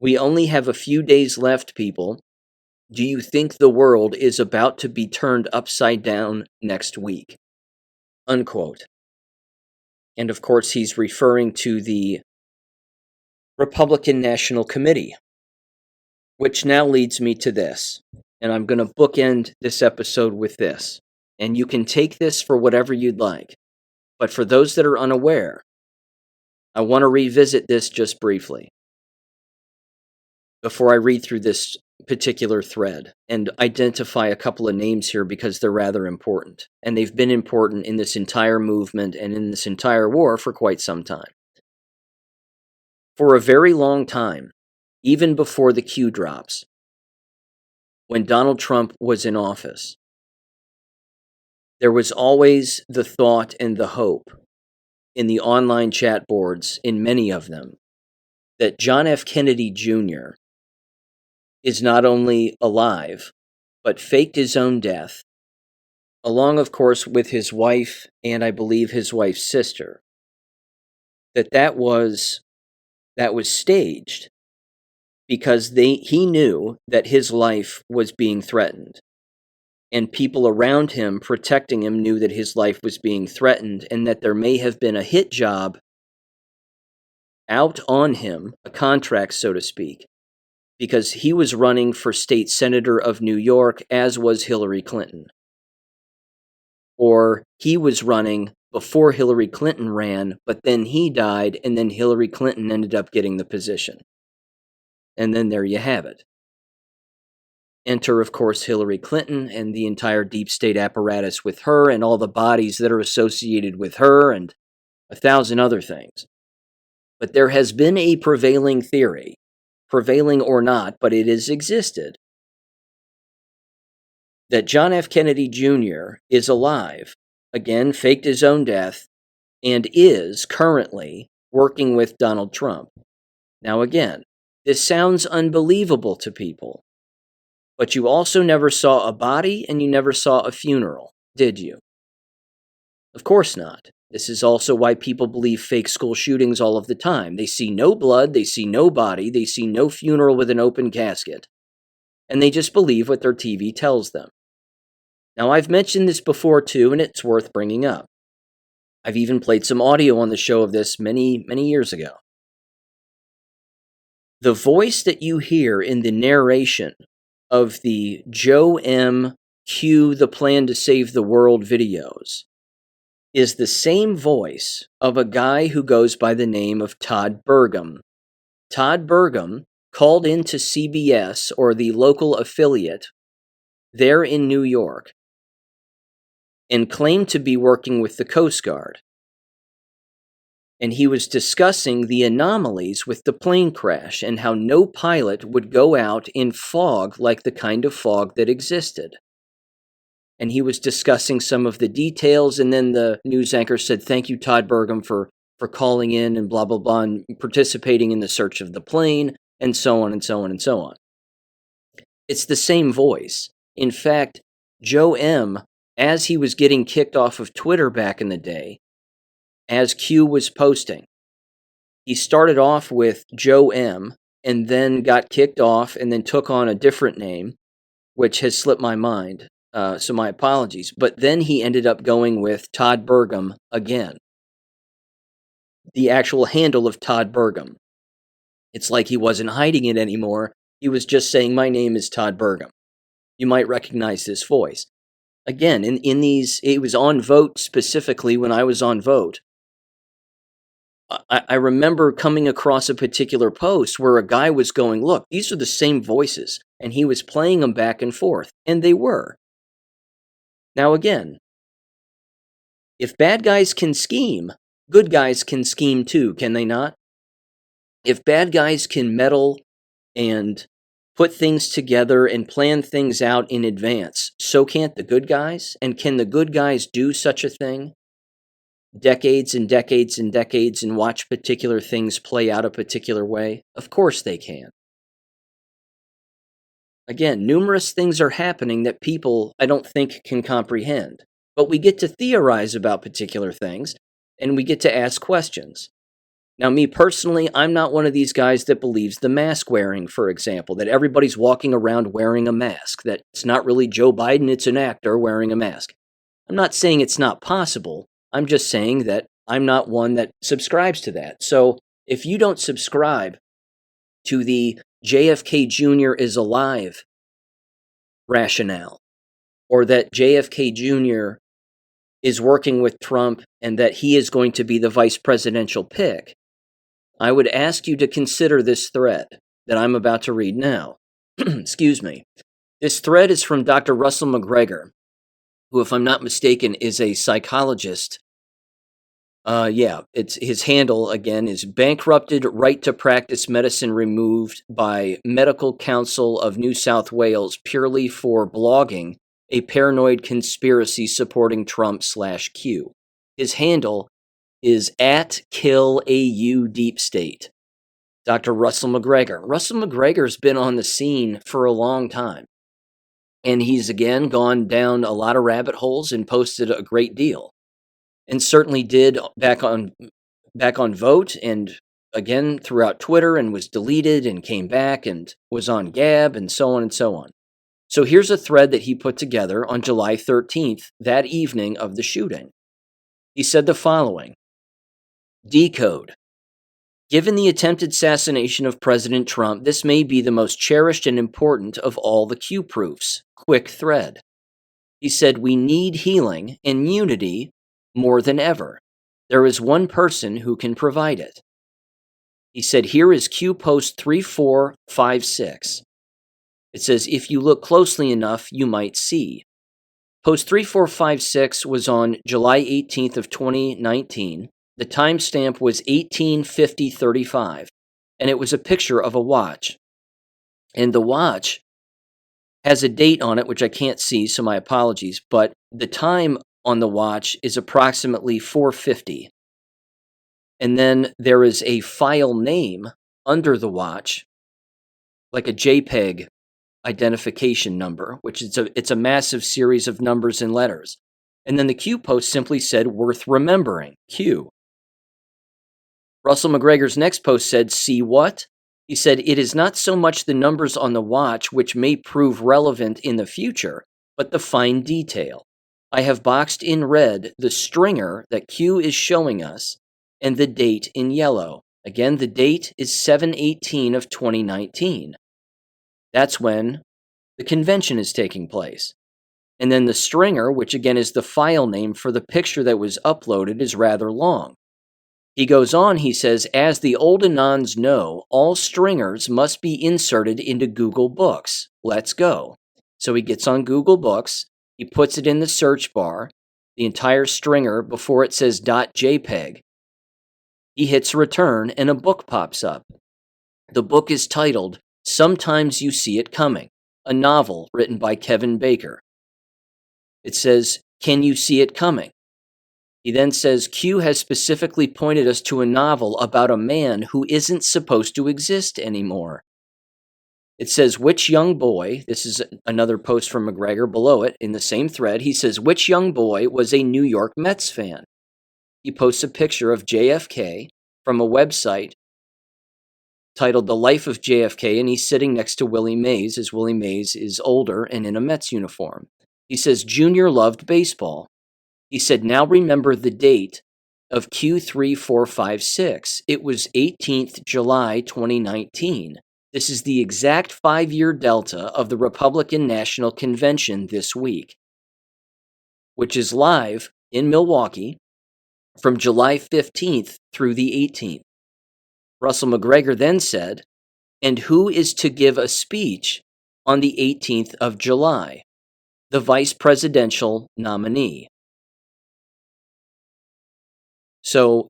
We only have a few days left, people. Do you think the world is about to be turned upside down next week?" Unquote. And of course, he's referring to the Republican National Committee, which now leads me to this. And I'm going to bookend this episode with this. And you can take this for whatever you'd like. But for those that are unaware, I want to revisit this just briefly before I read through this particular thread and identify a couple of names here because they're rather important. And they've been important in this entire movement and in this entire war for quite some time. For a very long time, even before the Q drops, when Donald Trump was in office, there was always the thought and the hope in the online chat boards, in many of them, that John F. Kennedy Jr. is not only alive, but faked his own death, along, of course, with his wife and I believe his wife's sister, that was staged because he knew that his life was being threatened. And people around him protecting him knew that his life was being threatened and that there may have been a hit job out on him, a contract, so to speak, because he was running for state senator of New York, as was Hillary Clinton. Or he was running before Hillary Clinton ran, but then he died, and then Hillary Clinton ended up getting the position. And then there you have it. Enter, of course, Hillary Clinton and the entire deep state apparatus with her and all the bodies that are associated with her and 1,000 other things. But there has been a prevailing theory, prevailing or not, but it has existed, that John F. Kennedy Jr. is alive, again, faked his own death, and is currently working with Donald Trump. Now again, this sounds unbelievable to people, but you also never saw a body and you never saw a funeral, did you? Of course not. This is also why people believe fake school shootings all of the time. They see no blood, they see no body, they see no funeral with an open casket, and they just believe what their TV tells them. Now, I've mentioned this before too, and it's worth bringing up. I've even played some audio on the show of this many, many years ago. The voice that you hear in the narration of the Joe M. Q. The Plan to Save the World videos is the same voice of a guy who goes by the name of Todd Burgum. Todd Burgum called into CBS, or the local affiliate there in New York, and claimed to be working with the Coast Guard. And he was discussing the anomalies with the plane crash and how no pilot would go out in fog like the kind of fog that existed. And he was discussing some of the details, and then the news anchor said, "Thank you, Todd Burgum, for calling in and blah, blah, blah, and participating in the search of the plane," and so on and so on and so on. It's the same voice. In fact, Joe M., as he was getting kicked off of Twitter back in the day, as Q was posting. He started off with Joe M. and then got kicked off and then took on a different name, which has slipped my mind. So my apologies. But then he ended up going with Todd Burgum again. The actual handle of Todd Burgum. It's like he wasn't hiding it anymore. He was just saying, my name is Todd Burgum. You might recognize this voice. Again, in these, it was on Vote specifically when I was on Vote. I remember coming across a particular post where a guy was going, look, these are the same voices. And he was playing them back and forth. And they were. Now again, if bad guys can scheme, good guys can scheme too, can they not? If bad guys can meddle and put things together and plan things out in advance, so can't the good guys? And can the good guys do such a thing? Decades and decades and decades and watch particular things play out a particular way? Of course they can. Again, numerous things are happening that people, I don't think, can comprehend. But we get to theorize about particular things, and we get to ask questions. Now, me personally, I'm not one of these guys that believes the mask wearing, for example, that everybody's walking around wearing a mask, that it's not really Joe Biden, it's an actor wearing a mask. I'm not saying it's not possible. I'm just saying that I'm not one that subscribes to that. So if you don't subscribe to the JFK Jr. is alive rationale, or that JFK Jr. is working with Trump and that he is going to be the vice presidential pick, I would ask you to consider this thread that I'm about to read now. Excuse me. This thread is from Dr. Russell McGregor, who, if I'm not mistaken, is a psychologist. It's his handle, again, is bankrupted right to practice medicine removed by Medical Council of New South Wales purely for blogging a paranoid conspiracy supporting Trump/Q. His handle is @KillAU Deep State. Dr. Russell McGregor. Russell McGregor's been on the scene for a long time. And he's, again, gone down a lot of rabbit holes and posted a great deal. And certainly did back on Vote and, again, throughout Twitter, and was deleted and came back and was on Gab and so on and so on. So here's a thread that he put together on July 13th, that evening of the shooting. He said the following: Decode. Given the attempted assassination of President Trump, this may be the most cherished and important of all the Q proofs. Quick thread. He said, we need healing and unity more than ever. There is one person who can provide it. He said, here is Q post 3456. It says, if you look closely enough, you might see. Post 3456 was on July 18th of 2019. The timestamp was 18:50:35, and it was a picture of a watch. And the watch has a date on it, which I can't see, so my apologies, but the time on the watch is approximately 4:50. And then there is a file name under the watch, like a JPEG identification number, which it's a massive series of numbers and letters. And then the Q post simply said, worth remembering, Q. Russell McGregor's next post said, see what? He said, it is not so much the numbers on the watch which may prove relevant in the future, but the fine detail. I have boxed in red the stringer that Q is showing us and the date in yellow. Again, the date is 7/18 of 2019. That's when the convention is taking place. And then the stringer, which again is the file name for the picture that was uploaded, is rather long. He goes on, he says, as the old Anons know, all stringers must be inserted into Google Books. Let's go. So he gets on Google Books, he puts it in the search bar, the entire stringer before it says .jpeg. He hits return and a book pops up. The book is titled Sometimes You See It Coming, a novel written by Kevin Baker. It says, can you see it coming? He then says, Q has specifically pointed us to a novel about a man who isn't supposed to exist anymore. It says, which young boy, this is another post from McGregor below it in the same thread, he says, which young boy was a New York Mets fan? he posts a picture of JFK from a website titled The Life of JFK, and he's sitting next to Willie Mays, as Willie Mays is older and in a Mets uniform. He says, Junior loved baseball. He said, now remember the date of Q3456. It was 18th July 2019. This is the exact 5-year delta of the Republican National Convention this week, which is live in Milwaukee from July 15th through the 18th. Russell McGregor then said, and who is to give a speech on the 18th of July? The vice presidential nominee. So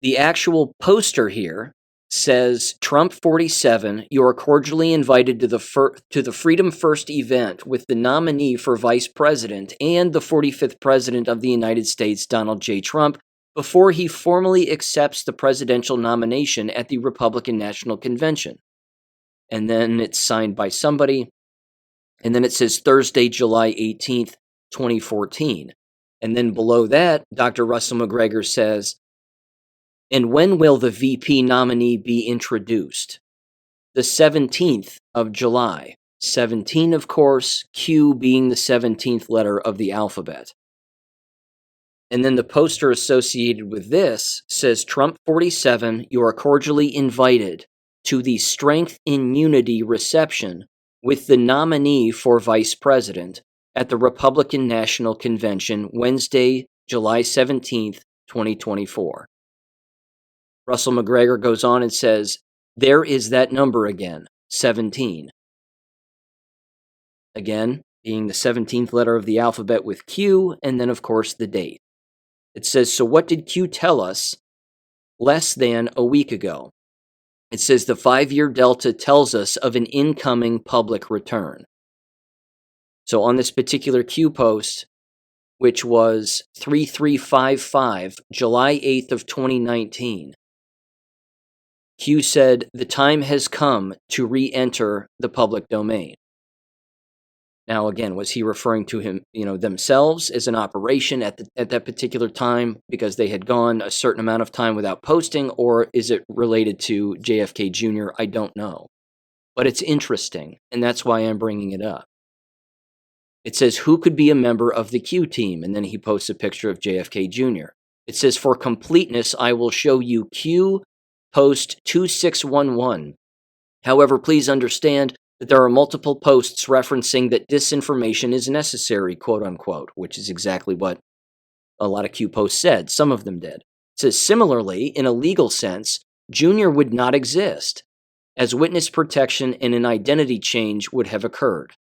the actual poster here says, Trump 47, you are cordially invited to the Freedom First event with the nominee for vice president and the 45th president of the United States, Donald J. Trump, before he formally accepts the presidential nomination at the Republican National Convention. And then it's signed by somebody. And then it says Thursday, July 18th, 2014. And then below that, Dr. Russell McGregor says, and when will the VP nominee be introduced? The 17th of July. 17, of course, Q being the 17th letter of the alphabet. And then the poster associated with this says, Trump 47, you are cordially invited to the Strength in Unity reception with the nominee for vice president at the Republican National Convention, Wednesday, July 17th, 2024. Russell McGregor goes on and says, there is that number again, 17. Again, being the 17th letter of the alphabet with Q, and then, of course, the date. It says, so what did Q tell us less than a week ago? It says the 5-year delta tells us of an incoming public return. So on this particular Q post, which was 3355, July 8th of 2019, Q said, the time has come to re-enter the public domain. Now, again, was he referring to themselves as an operation at that particular time because they had gone a certain amount of time without posting, or is it related to JFK Jr.? I don't know. But it's interesting, and that's why I'm bringing it up. It says, who could be a member of the Q team? And then he posts a picture of JFK Jr. It says, for completeness, I will show you Q post 2611. However, please understand that there are multiple posts referencing that disinformation is necessary, quote unquote, which is exactly what a lot of Q posts said. Some of them did. It says, similarly, in a legal sense, Junior would not exist, as witness protection and an identity change would have occurred.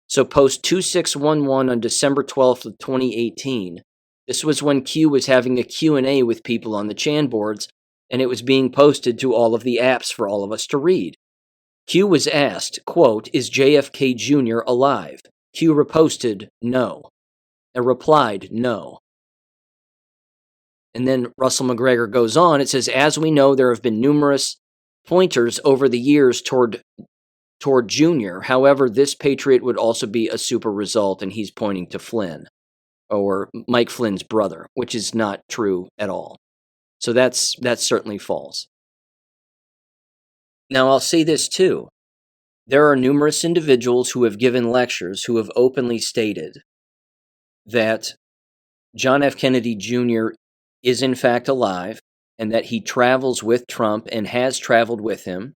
So post 2611 on December 12th of 2018, this was when Q was having a Q&A with people on the Chan boards, and it was being posted to all of the apps for all of us to read. Q was asked, quote, is JFK Jr. alive? Q reposted, no. And replied, no. And then Russell McGregor goes on. It says, as we know, there have been numerous pointers over the years toward Junior. However, this Patriot would also be a super result, and he's pointing to Flynn, or Mike Flynn's brother, which is not true at all. So that's certainly false. Now, I'll say this too. There are numerous individuals who have given lectures who have openly stated that John F. Kennedy Jr. is in fact alive and that he travels with Trump and has traveled with him.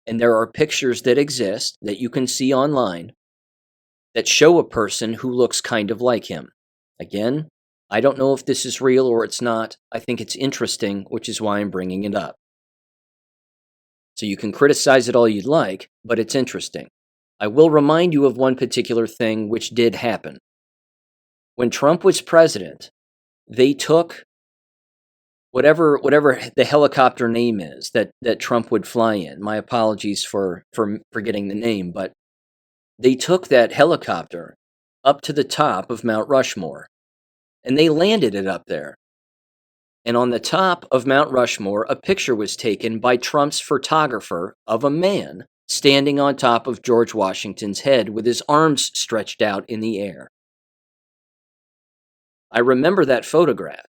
And there are pictures that exist that you can see online that show a person who looks kind of like him. Again, I don't know if this is real or it's not. I think it's interesting, which is why I'm bringing it up. So you can criticize it all you'd like, but it's interesting. I will remind you of one particular thing which did happen. When Trump was president, they took whatever the helicopter name is that Trump would fly in. My apologies for forgetting the name, but they took that helicopter up to the top of Mount Rushmore, and they landed it up there. And on the top of Mount Rushmore, a picture was taken by Trump's photographer of a man standing on top of George Washington's head with his arms stretched out in the air. I remember that photograph.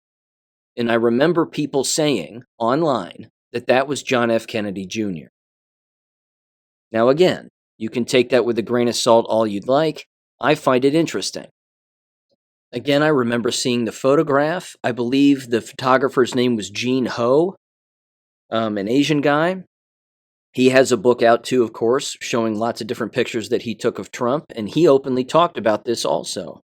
And I remember people saying online that that was John F. Kennedy Jr. Now, again, you can take that with a grain of salt all you'd like. I find it interesting. Again, I remember seeing the photograph. I believe the photographer's name was Gene Ho, an Asian guy. He has a book out too, of course, showing lots of different pictures that he took of Trump, and he openly talked about this also.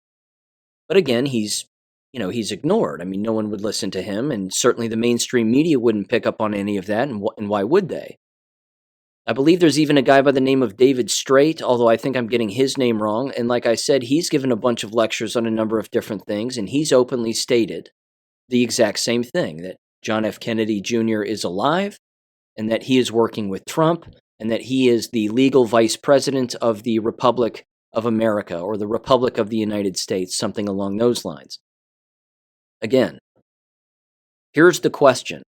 But again, he's ignored. I mean, no one would listen to him, and certainly the mainstream media wouldn't pick up on any of that, and why would they? I believe there's even a guy by the name of David Straight, although I think I'm getting his name wrong. And like I said, he's given a bunch of lectures on a number of different things, and he's openly stated the exact same thing, that John F. Kennedy Jr. is alive, and that he is working with Trump, and that he is the legal vice president of the Republic of America, or the Republic of the United States, something along those lines. Again, here's the question.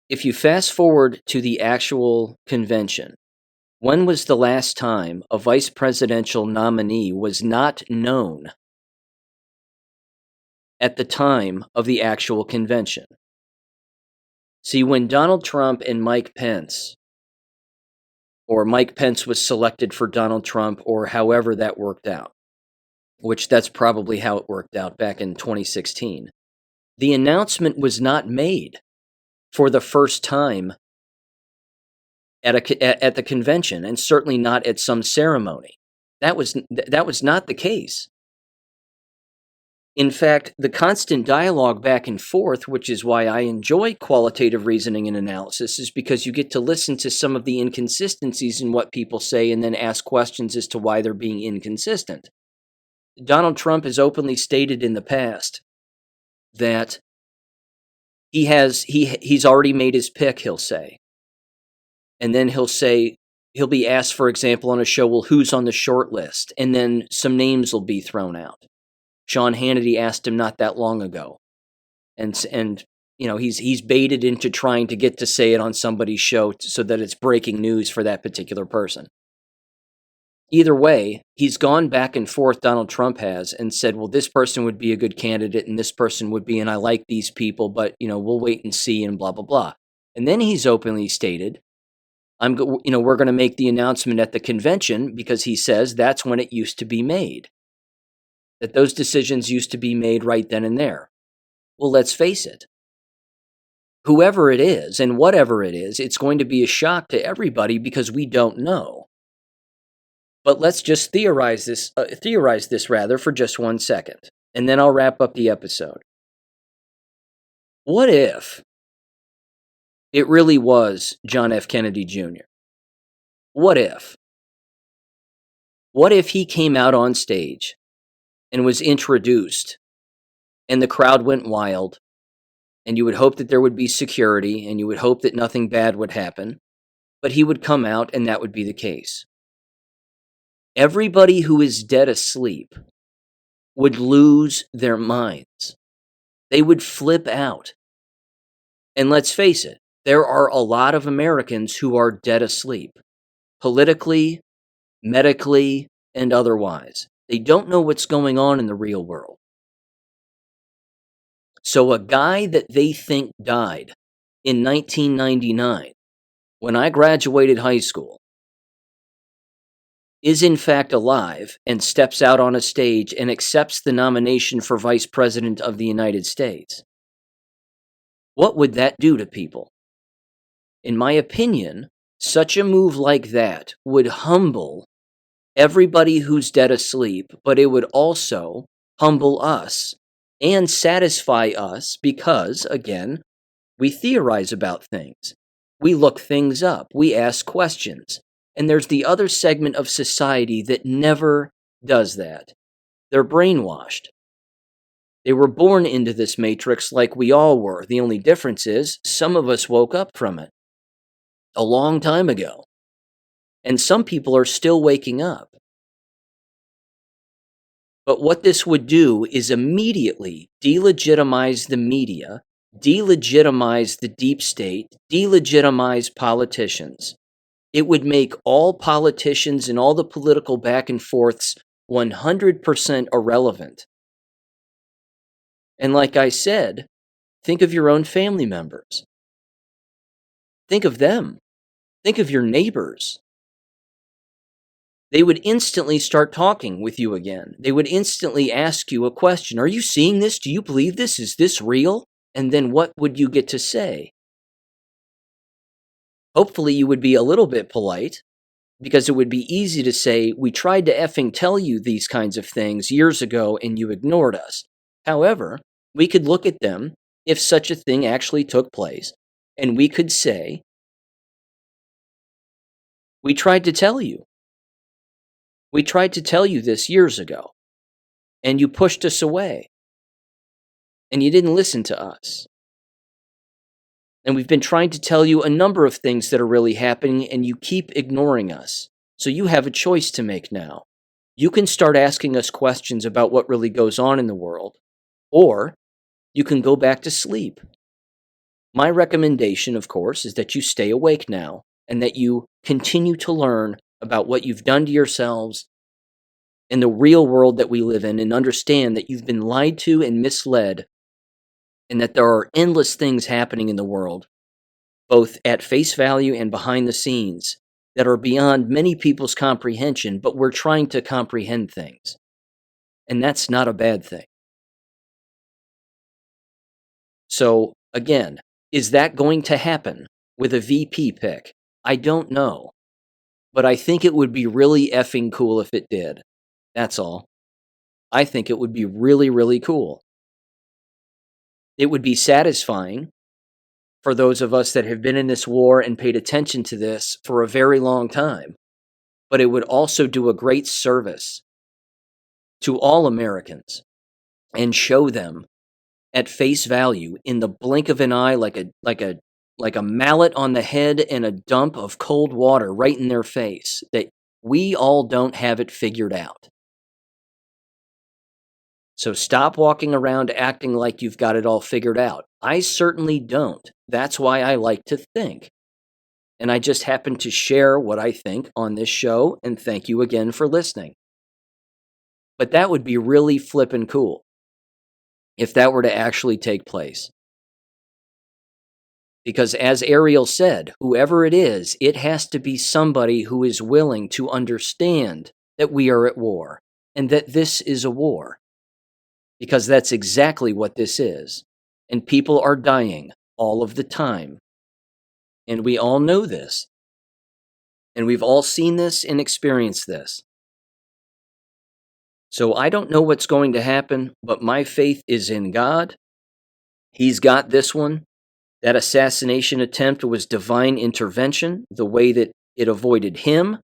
If you fast forward to the actual convention, when was the last time a vice presidential nominee was not known at the time of the actual convention? See, when Donald Trump and Mike Pence, or Mike Pence was selected for Donald Trump, or however that worked out, which that's probably how it worked out back in 2016, the announcement was not made for the first time at the convention, and certainly not at some ceremony. That was not the case. In fact, the constant dialogue back and forth, which is why I enjoy qualitative reasoning and analysis, is because you get to listen to some of the inconsistencies in what people say and then ask questions as to why they're being inconsistent. Donald Trump has openly stated in the past that he's already made his pick, he'll say. And then he'll be asked, for example, on a show, well, who's on the short list? And then some names will be thrown out. Sean Hannity asked him not that long ago. And he's baited into trying to get to say it on somebody's show so that it's breaking news for that particular person. Either way, he's gone back and forth, Donald Trump has, and said, well, this person would be a good candidate and this person would be, and I like these people, but, we'll wait and see and blah, blah, blah. And then he's openly stated, we're going to make the announcement at the convention, because he says that's when it used to be made. That those decisions used to be made right then and there. Well, let's face it. Whoever it is and whatever it is, it's going to be a shock to everybody because we don't know. But let's just theorize this for just 1 second, and then I'll wrap up the episode. What if it really was John F. Kennedy Jr.? What if? What if he came out on stage and was introduced, and the crowd went wild, and you would hope that there would be security, and you would hope that nothing bad would happen, but he would come out, and that would be the case? Everybody who is dead asleep would lose their minds. They would flip out. And let's face it, there are a lot of Americans who are dead asleep, politically, medically, and otherwise. They don't know what's going on in the real world. So a guy that they think died in 1999, when I graduated high school, is in fact alive and steps out on a stage and accepts the nomination for Vice President of the United States. What would that do to people? In my opinion, such a move like that would humble everybody who's dead asleep, but it would also humble us and satisfy us because, again, we theorize about things. We look things up. We ask questions. And there's the other segment of society that never does that. They're brainwashed. They were born into this matrix like we all were. The only difference is some of us woke up from it a long time ago. And some people are still waking up. But what this would do is immediately delegitimize the media, delegitimize the deep state, delegitimize politicians. It would make all politicians and all the political back and forths 100% irrelevant. And like I said, think of your own family members. Think of them. Think of your neighbors. They would instantly start talking with you again. They would instantly ask you a question. Are you seeing this? Do you believe this? Is this real? And then what would you get to say? Hopefully you would be a little bit polite, because it would be easy to say, we tried to effing tell you these kinds of things years ago and you ignored us. However, we could look at them if such a thing actually took place, and we could say, we tried to tell you. We tried to tell you this years ago, and you pushed us away, and you didn't listen to us. And we've been trying to tell you a number of things that are really happening, and you keep ignoring us. So you have a choice to make now. You can start asking us questions about what really goes on in the world, or you can go back to sleep. My recommendation, of course, is that you stay awake now, and that you continue to learn about what you've done to yourselves in the real world that we live in, and understand that you've been lied to and misled, and that there are endless things happening in the world, both at face value and behind the scenes, that are beyond many people's comprehension, but we're trying to comprehend things. And that's not a bad thing. So, again, is that going to happen with a VP pick? I don't know. But I think it would be really effing cool if it did. That's all. I think it would be really, really cool. It would be satisfying for those of us that have been in this war and paid attention to this for a very long time. But it would also do a great service to all Americans and show them at face value, in the blink of an eye, like a mallet on the head and a dump of cold water right in their face, that we all don't have it figured out. So stop walking around acting like you've got it all figured out. I certainly don't. That's why I like to think. And I just happen to share what I think on this show, and thank you again for listening. But that would be really flippin' cool if that were to actually take place. Because as Ariel said, whoever it is, it has to be somebody who is willing to understand that we are at war, and that this is a war. Because that's exactly what this is. And people are dying all of the time. And we all know this. And we've all seen this and experienced this. So I don't know what's going to happen, but my faith is in God. He's got this one. That assassination attempt was divine intervention, the way that it avoided him.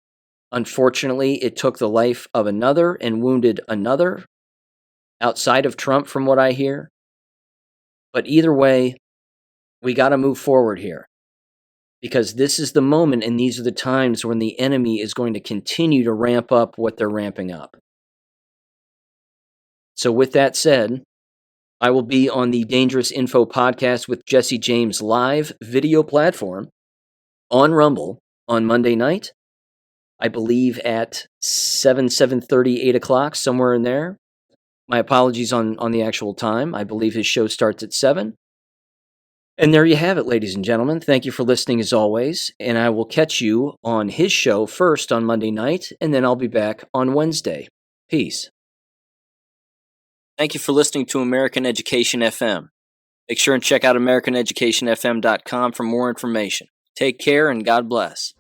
Unfortunately, it took the life of another and wounded another, outside of Trump, from what I hear. But either way, we got to move forward here. Because this is the moment, and these are the times when the enemy is going to continue to ramp up what they're ramping up. So with that said, I will be on the Dangerous Info podcast with Jesse James live video platform on Rumble on Monday night. I believe at 7:30, 8 o'clock, somewhere in there. My apologies on the actual time. I believe his show starts at 7. And there you have it, ladies and gentlemen. Thank you for listening as always. And I will catch you on his show first on Monday night, and then I'll be back on Wednesday. Peace. Thank you for listening to American Education FM. Make sure and check out AmericanEducationFM.com for more information. Take care and God bless.